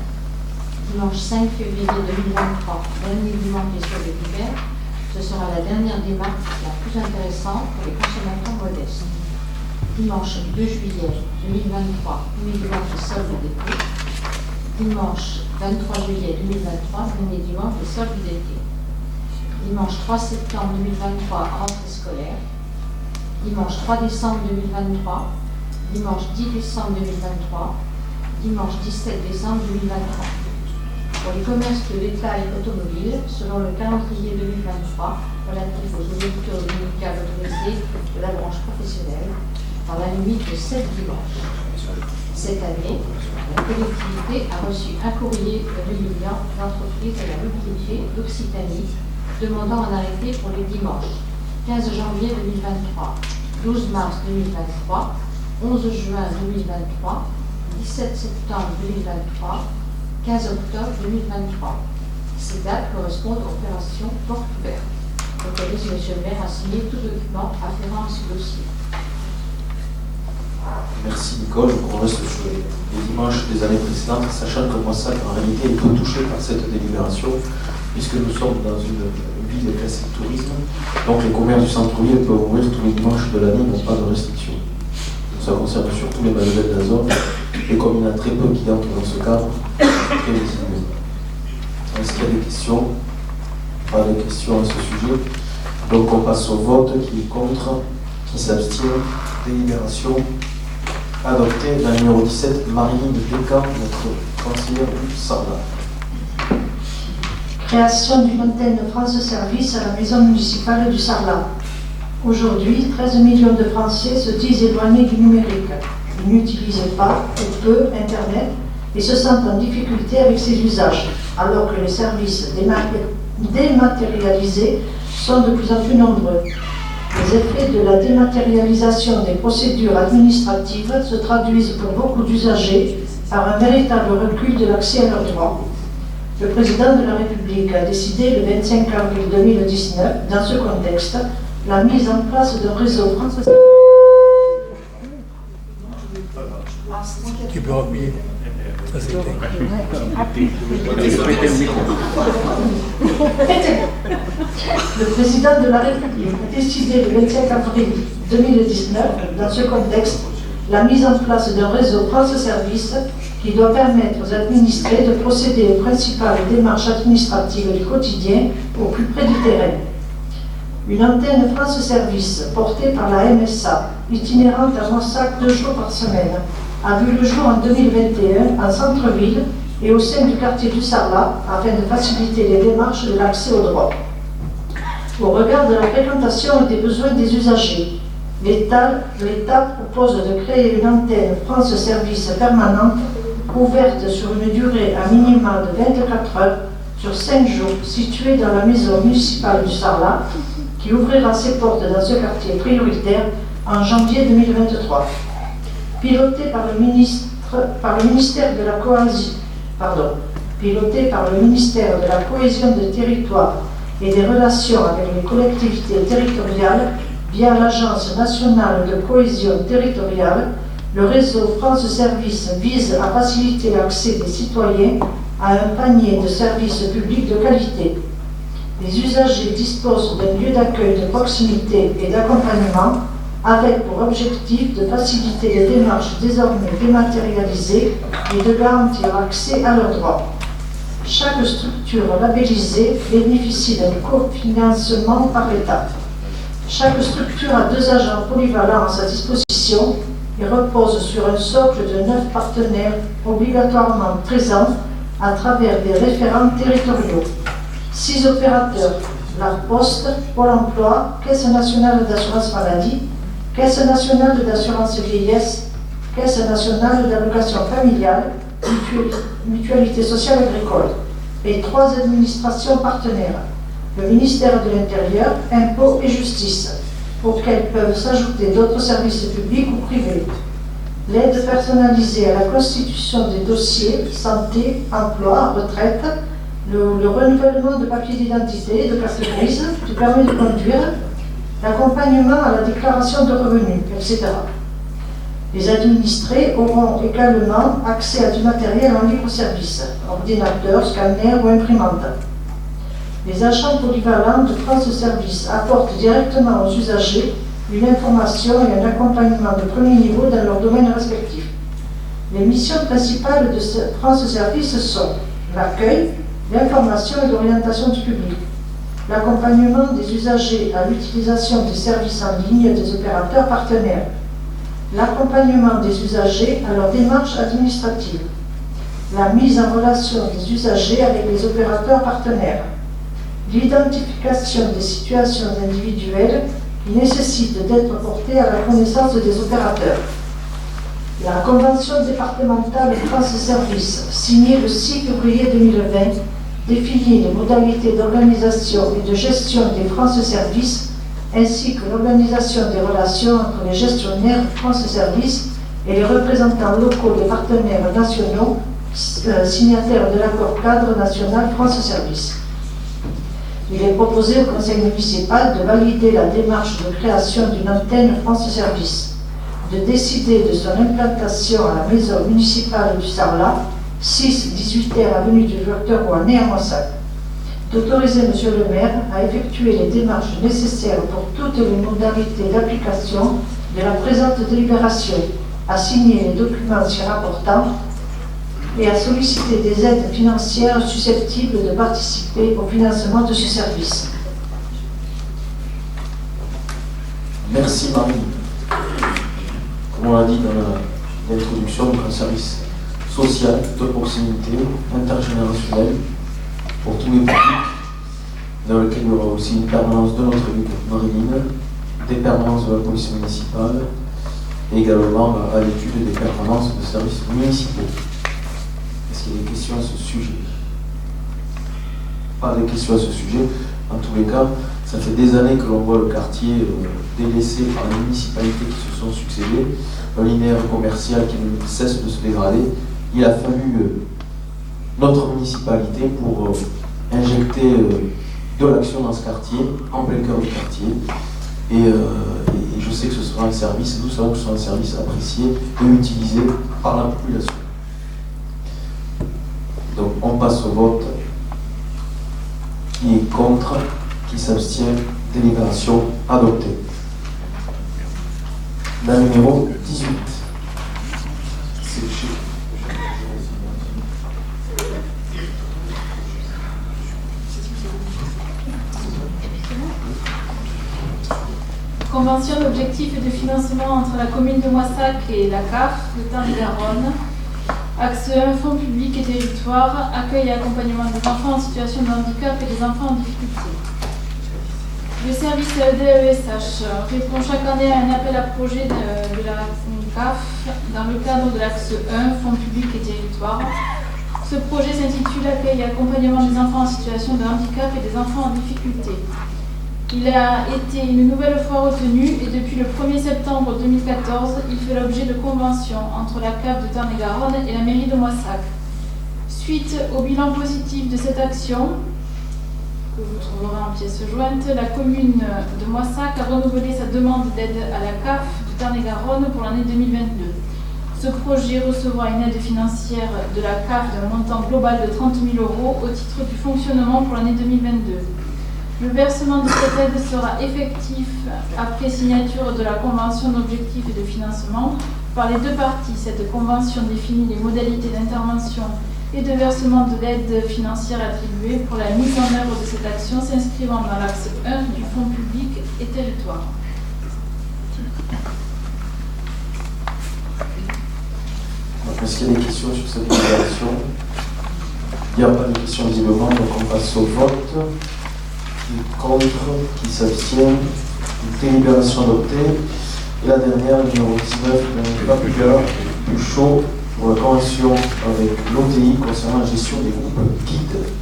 dimanche 5 février 2023, dernier dimanche des soldes d'hiver, ce sera la dernière démarche la plus intéressante pour les consommateurs modestes. Dimanche 2 juillet 2023, premier dimanche des soldes d'été, dimanche 23 juillet 2023, dernier dimanche des soldes d'été. Dimanche 3 septembre 2023, rentrée scolaire. Dimanche 3 décembre 2023. Dimanche 10 décembre 2023. Dimanche 17 décembre 2023. Pour les commerces de détail automobile, selon le calendrier 2023 relatif aux ouvertures dominicales autorisées de la branche professionnelle, dans la limite de 7 dimanches. Cette année, la collectivité a reçu un courrier régulier d'entreprise de la mobilité d'Occitanie demandant un arrêté pour les dimanches 15 janvier 2023, 12 mars 2023, 11 juin 2023, 17 septembre 2023, 15 octobre 2023. Ces dates correspondent aux opérations portes ouvertes. Autorise M. le maire à signer tout document afférent à ce dossier. Merci Nicole. On reste sur les dimanches des années précédentes, sachant que Moissac en réalité est peu touché par cette délibération, puisque nous sommes dans une ville classée tourisme, donc les commerces du centre-ville peuvent ouvrir tous les dimanches de l'année, n'ont pas de restrictions. Ça concerne surtout les manuels de la zone, et comme il y en a très peu qui entrent dans ce cadre, c'est très visible. Est-ce qu'il y a des questions? Pas de questions à ce sujet. Donc on passe au vote. Qui est contre? Qui s'abstient? Délibération adoptée. La numéro 17, Marie-Line Descamps, notre conseillère du Sarlat. Création d'une antenne de France Service à la maison municipale du Sarlat. Aujourd'hui, 13 millions de Français se disent éloignés du numérique. Ils n'utilisent pas ou peu Internet et se sentent en difficulté avec ses usages, alors que les services dématérialisés sont de plus en plus nombreux. Les effets de la dématérialisation des procédures administratives se traduisent pour beaucoup d'usagers par un véritable recul de l'accès à leurs droits. Le président de la République a décidé le 25 avril 2019, dans ce contexte, la mise en place d'un réseau français. Tu peux appuyer. Ça, c'est Le président de la République a décidé le 25 avril 2019, dans ce contexte, la mise en place d'un réseau France Service qui doit permettre aux administrés de procéder aux principales démarches administratives du quotidien au plus près du terrain. Une antenne France Service portée par la MSA, itinérante à Mossac 2 jours par semaine, a vu le jour en 2021 en centre-ville et au sein du quartier du Sarlat afin de faciliter les démarches de l'accès aux droits. Au regard de la fréquentation et des besoins des usagers, l'État propose de créer une antenne France Service permanente ouverte sur une durée à minima de 24 heures sur 5 jours située dans la maison municipale du Sarlat qui ouvrira ses portes dans ce quartier prioritaire en janvier 2023. Piloté par le ministère de la Cohésion des Territoires et des Relations avec les collectivités territoriales via l'Agence nationale de cohésion territoriale, le réseau France Service vise à faciliter l'accès des citoyens à un panier de services publics de qualité. Les usagers disposent d'un lieu d'accueil de proximité et d'accompagnement avec pour objectif de faciliter les démarches désormais dématérialisées et de garantir l'accès à leurs droits. Chaque structure labellisée bénéficie d'un cofinancement par l'État. Chaque structure a 2 agents polyvalents à sa disposition et repose sur un socle de 9 partenaires obligatoirement présents à travers des référents territoriaux. 6 opérateurs, la Poste, Pôle emploi, Caisse nationale d'assurance maladie, Caisse nationale d'assurance vieillesse, Caisse nationale d'allocation familiale, Mutualité sociale agricole, et 3 administrations partenaires, le ministère de l'Intérieur, Impôts et Justice, auxquels peuvent s'ajouter d'autres services publics ou privés. L'aide personnalisée à la constitution des dossiers, santé, emploi, retraite, le renouvellement de papiers d'identité et de carte grise, du permis de conduire, l'accompagnement à la déclaration de revenus, etc. Les administrés auront également accès à du matériel en libre service, ordinateur, scanner ou imprimante. Les agents polyvalents de France Service apportent directement aux usagers une information et un accompagnement de premier niveau dans leur domaine respectif. Les missions principales de France Service sont l'accueil, l'information et l'orientation du public, l'accompagnement des usagers à l'utilisation des services en ligne des opérateurs partenaires, l'accompagnement des usagers à leur démarche administrative, la mise en relation des usagers avec les opérateurs partenaires, l'identification des situations individuelles qui nécessitent d'être portées à la connaissance des opérateurs. La convention départementale France Service, signée le 6 février 2020, définit les modalités d'organisation et de gestion des France Service, ainsi que l'organisation des relations entre les gestionnaires France Service et les représentants locaux des partenaires nationaux signataires de l'accord cadre national France Service. Il est proposé au conseil municipal de valider la démarche de création d'une antenne France Service, de décider de son implantation à la maison municipale du Sarlat, 6-18 avenue du Docteur Rouanet à Mossac, d'autoriser M. le maire à effectuer les démarches nécessaires pour toutes les modalités d'application de la présente délibération, à signer les documents s'y rapportant et à solliciter des aides financières susceptibles de participer au financement de ce service. Merci Marie. Comme on l'a dit dans l'introduction, nous avons un service social, de proximité, intergénérationnel, pour tous les publics, dans lequel il y aura aussi une permanence de notre équipe Marilyn, des permanences de la police municipale, et également à l'étude des permanences de services municipaux. Est-ce qu'il y a des questions à ce sujet? Pas de questions à ce sujet. En tous les cas, ça fait des années que l'on voit le quartier délaissé par les municipalités qui se sont succédées, un linéaire commercial qui ne cesse de se dégrader. Il a fallu notre municipalité pour injecter de l'action dans ce quartier, en plein cœur du quartier. Et je je sais que ce sera un service, nous savons que ce sera un service apprécié et utilisé par la population. Donc on passe au vote. Qui est contre? Qui s'abstient? Délibération adoptée. La numéro 18. C'est chez... Convention d'objectifs et de financement entre la commune de Moissac et la CAF, le Tarn-et-Garonne. Axe 1, fonds publics et territoires, accueil et accompagnement des enfants en situation de handicap et des enfants en difficulté. Le service DESH répond chaque année à un appel à projet de la CAF dans le cadre de l'axe 1, fonds publics et territoires. Ce projet s'intitule Accueil et accompagnement des enfants en situation de handicap et des enfants en difficulté. Il a été une nouvelle fois retenu et depuis le 1er septembre 2014, il fait l'objet de conventions entre la CAF de Tarn-et-Garonne et la mairie de Moissac. Suite au bilan positif de cette action, que vous trouverez en pièce jointe, la commune de Moissac a renouvelé sa demande d'aide à la CAF de Tarn-et-Garonne pour l'année 2022. Ce projet recevra une aide financière de la CAF d'un montant global de 30 000 € au titre du fonctionnement pour l'année 2022. Le versement de cette aide sera effectif après signature de la convention d'objectifs et de financement par les deux parties. Cette convention définit les modalités d'intervention et de versement de l'aide financière attribuée pour la mise en œuvre de cette action s'inscrivant dans l'axe 1 du fonds public et territoire. Est-ce qu'il y a des questions sur cette délibération? Il n'y a pas de questions visiblement, donc on passe au vote. Qui est contre? Qui s'abstient? Délibération adoptée. Et la dernière, numéro 19, le chaud pour la convention avec l'OTI concernant la gestion des groupes guidés.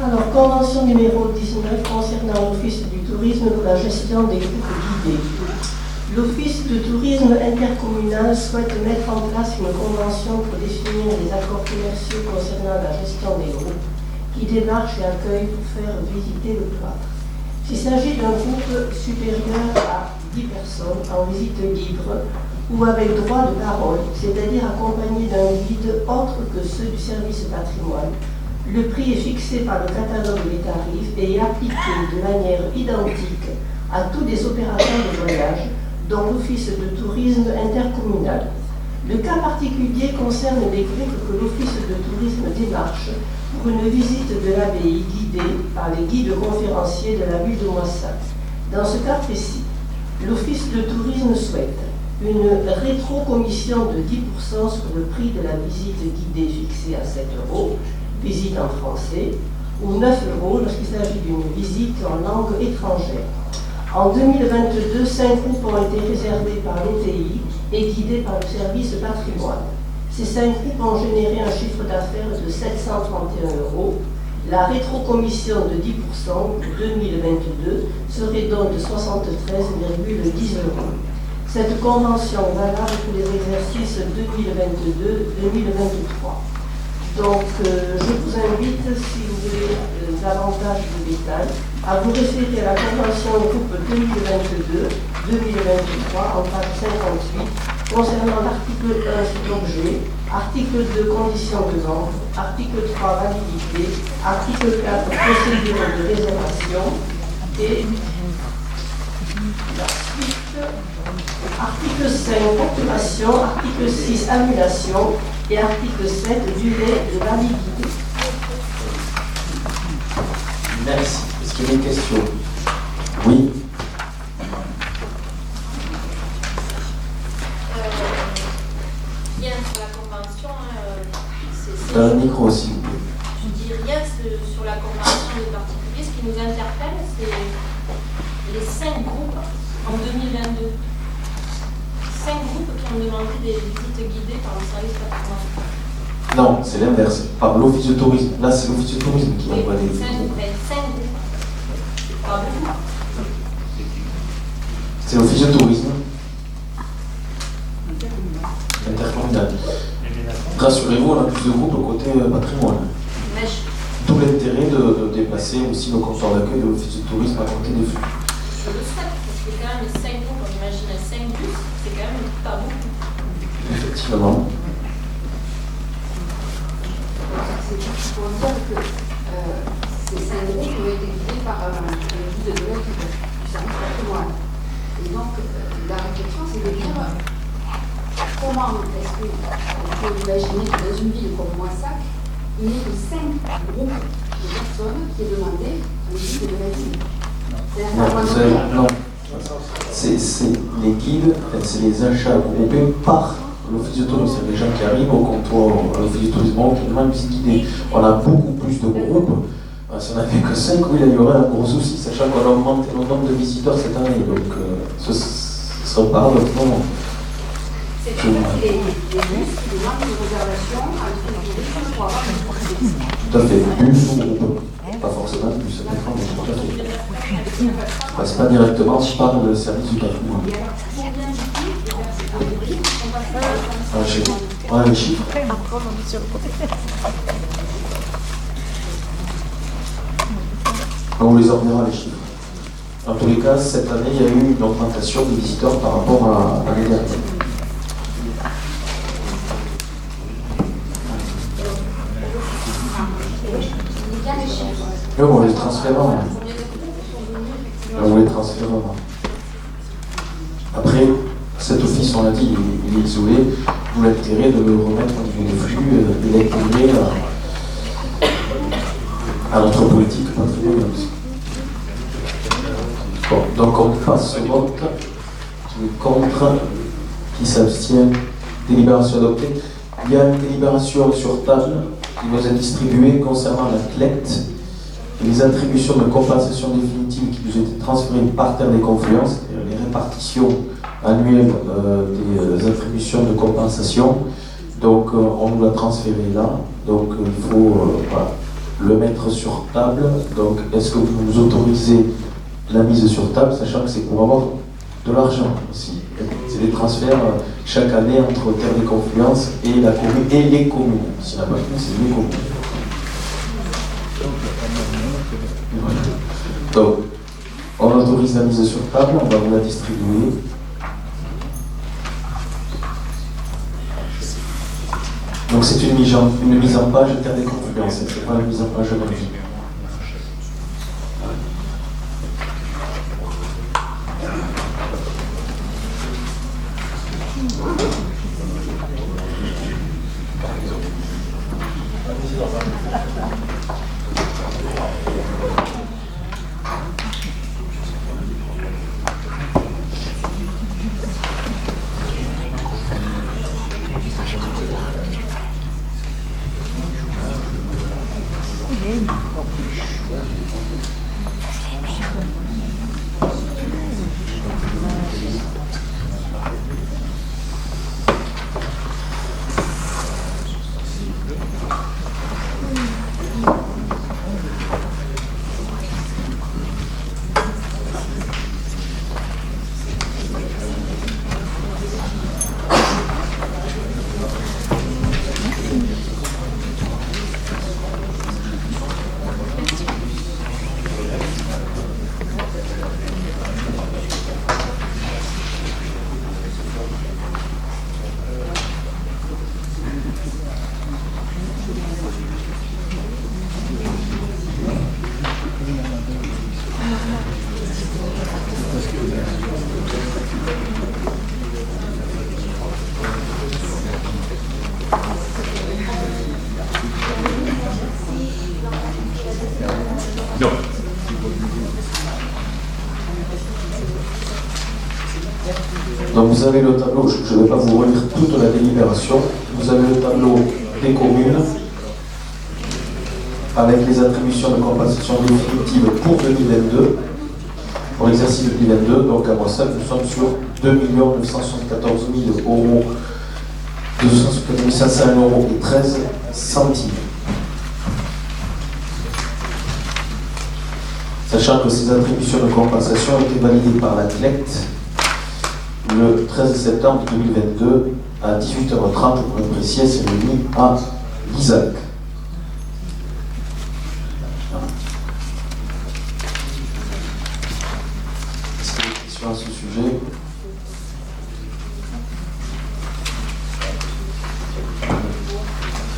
Alors, convention numéro 19 concernant l'Office du tourisme pour la gestion des groupes guidés. L'Office de tourisme intercommunal souhaite mettre en place une convention pour définir les accords commerciaux concernant la gestion des groupes qui démarchent et accueillent pour faire visiter le cloître. S'il s'agit d'un groupe supérieur à 10 personnes en visite libre ou avec droit de parole, c'est-à-dire accompagné d'un guide autre que ceux du service patrimoine, le prix est fixé par le catalogue des tarifs et est appliqué de manière identique à tous les opérateurs de voyage, dont l'Office de tourisme intercommunal. Le cas particulier concerne les groupes que l'Office de tourisme démarche pour une visite de l'abbaye guidée par les guides conférenciers de la ville de Moissac. Dans ce cas précis, l'Office de tourisme souhaite une rétrocommission de 10% sur le prix de la visite guidée fixée à 7 €, visite en français, ou 9 € lorsqu'il s'agit d'une visite en langue étrangère. En 2022, 5 groupes ont été réservés par l'OTI et guidés par le service patrimoine. Ces 5 groupes ont généré un chiffre d'affaires de 731 €. La rétrocommission de 10% pour 2022 serait donc de 73,10 €. Cette convention valable pour les exercices 2022-2023. Donc, je vous invite, si vous voulez davantage de détails, à vous référer à la convention groupe 2022-2023 en page 58, concernant l'article 1 sur l'objet, article 2 conditions de vente, article 3 validité, article 4 procédure de réservation et la suite, article 5 facturation, article 6 annulation et article 7 durée de validité. Merci. Est-ce qu'il y a des questions? Oui. Rien sur la convention. Un micro, s'il vous plaît. Je dis rien sur la convention des particuliers. Ce qui nous interpelle, c'est les 5 groupes en 2022. 5 groupes qui ont demandé des visites guidées par le service patrimoine. Non, c'est l'inverse. Par l'office de tourisme. Là, c'est l'office de tourisme qui envoie des. 5 groupes. Pas beaucoup. C'est l'office de tourisme intercommunal. Rassurez-vous, on a plus de groupes au côté patrimoine. Tout l'intérêt de déplacer aussi le comptoir d'accueil de l'office de tourisme à côté des flux. Je le sais, parce que quand même 5 groupes, on imagine 5 bus, c'est quand même pas beaucoup. Effectivement. C'est pour dire que ces 5 groupes ont été guidés par un guide de l'équipe du service patrimoine. Et donc, la réflexion, c'est de dire comment est-ce qu'on peut imaginer que dans une ville comme Moissac, il n'y ait que 5 groupes de personnes qui aient demandé un guide de l'équipe. Non, c'est les guides, c'est les achats groupés par l'office de tourisme. C'est les gens qui arrivent au comptoir, à l'office de tourisme, qui demandent une visite guidée. On a beaucoup plus de groupes. Si on n'avait que 5, oui, là, il y aurait un gros souci, sachant qu'on a augmenté le nombre de visiteurs cette année. Donc, ce serait pas grave. Non. C'est pour les bus qui demandent une réservation à l'office de tourisme pour avoir une visite. Tout à fait. Bus ou groupe. Pas forcément bus, ça dépend, mais tout à fait. Ça passe pas directement par le service du patrimoine. Ouais, les chiffres. On les reverra, les chiffres. Dans tous les cas, cette année, il y a eu une augmentation des visiteurs par rapport à l'année dernière. Mais on les transférera. On les transférera. Après, cet office, on l'a dit, il est isolé. D'où l'intérêt de le remettre au niveau des flux, de l'intégrer à notre politique patrimoniale. Bon, donc on passe au vote. Qui est contre, qui s'abstient, délibération adoptée. Il y a une délibération sur table qui nous est distribuée concernant la CLECT et les attributions de compensation définitive qui nous étaient transférées par terre des confluences, les répartitions annuelles des attributions de compensation. Donc on nous l'a transféré là, donc il faut voilà, le mettre sur table. Donc est-ce que vous nous autorisez la mise sur table, sachant que c'est pour avoir de l'argent aussi. C'est des transferts chaque année entre Terre des Confluences et la commune et les communes. S'il n'y en a pas plus, c'est les communes. Voilà. Donc, on autorise la mise sur table, on va vous la distribuer. Donc c'est une mise en page Terre des Confluences, c'est pas une mise en page de la vie. Donc vous avez le tableau, je ne vais pas vous relire toute la délibération, vous avez le tableau des communes avec les attributions de compensation définitive pour 2022, pour l'exercice 2022, donc à Moissac, nous sommes sur 2 974 500 € et 13 centimes. Sachant que ces attributions de compensation ont été validées par la DILECT le 13 septembre 2022 à 18h30 pour être précis, c'est réuni à l'ISAC. Est-ce qu'il y a des questions à ce sujet?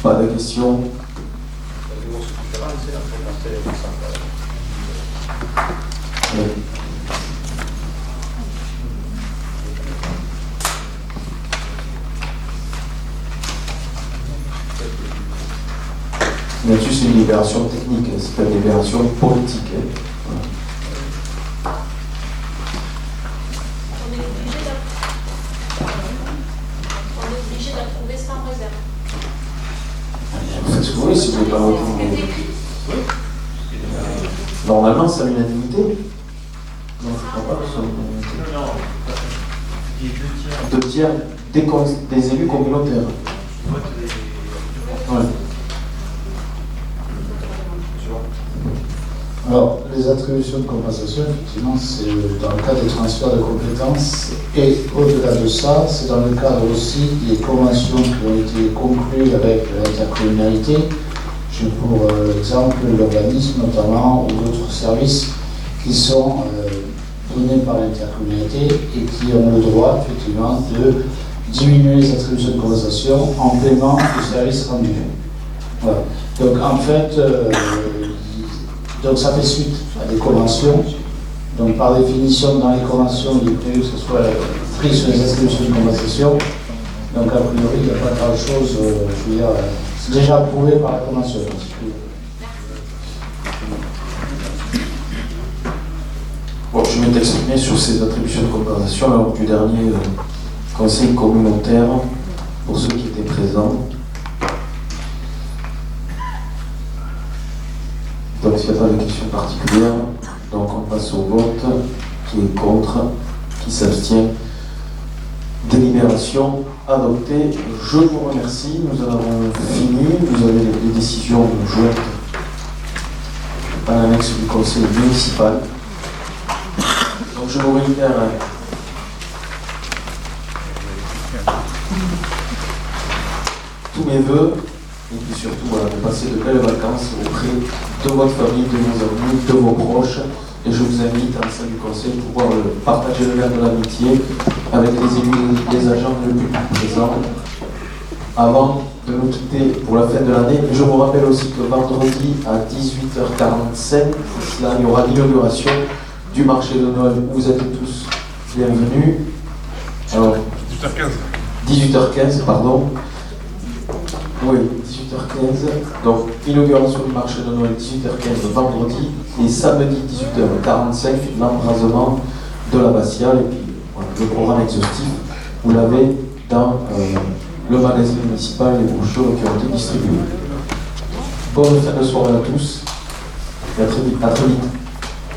Pas de questions? Oui. Là-dessus, c'est une libération technique, c'est pas une libération politique. On est obligé d'approuver sans réserve. Vous faites ce que vous voulez si vous voulez pas répondre. Normalement, c'est à l'unanimité. Non, je crois pas que ce soit l'unanimité. 2 tiers des élus communautaires. Ouais. Alors, les attributions de compensation, effectivement, c'est dans le cadre des transferts de compétences. Et au-delà de ça, c'est dans le cadre aussi des conventions qui ont été conclues avec l'intercommunalité. J'ai pour exemple l'urbanisme notamment, ou d'autres services qui sont donnés par l'intercommunalité et qui ont le droit, effectivement, de diminuer les attributions de compensation en paiement du service rendu. Voilà. Donc, en fait, donc ça fait suite à des conventions. Donc par définition, dans les conventions, il est prévu que ce soit pris sur les attributions de compensation. Donc a priori, il n'y a pas grand-chose, je veux dire, c'est déjà approuvé par la convention. Bon, je vais t'exprimer sur ces attributions de compensation lors du dernier conseil communautaire, pour ceux qui étaient présents. Donc s'il n'y a pas de questions particulières, donc on passe au vote. Qui est contre? Qui s'abstient? Délibération adoptée. Je vous remercie. Nous en avons fini. Vous avez les décisions jointes à l'annexe du conseil municipal. Donc je vous réitère tous mes voeux et puis surtout voilà, de passer de belles vacances auprès de votre famille, de vos amis, de vos proches. Et je vous invite à la salle du conseil pour pouvoir partager le verre de l'amitié avec les élus et les agents le plus présents avant de nous quitter pour la fin de l'année. Je vous rappelle aussi que vendredi à 18h45, là, il y aura l'inauguration du marché de Noël. Vous êtes tous bienvenus. Alors, 18h15, pardon. Oui, 18h15. Donc, inauguration du marché de Noël, 18h15 vendredi. Et samedi, 18h45, l'embrasement de l'abbatiale. Et puis, voilà, le programme exhaustif, vous l'avez dans le magazine municipal, les brochures qui ont été distribuées. Bonne fin de soirée à tous. Et à très vite.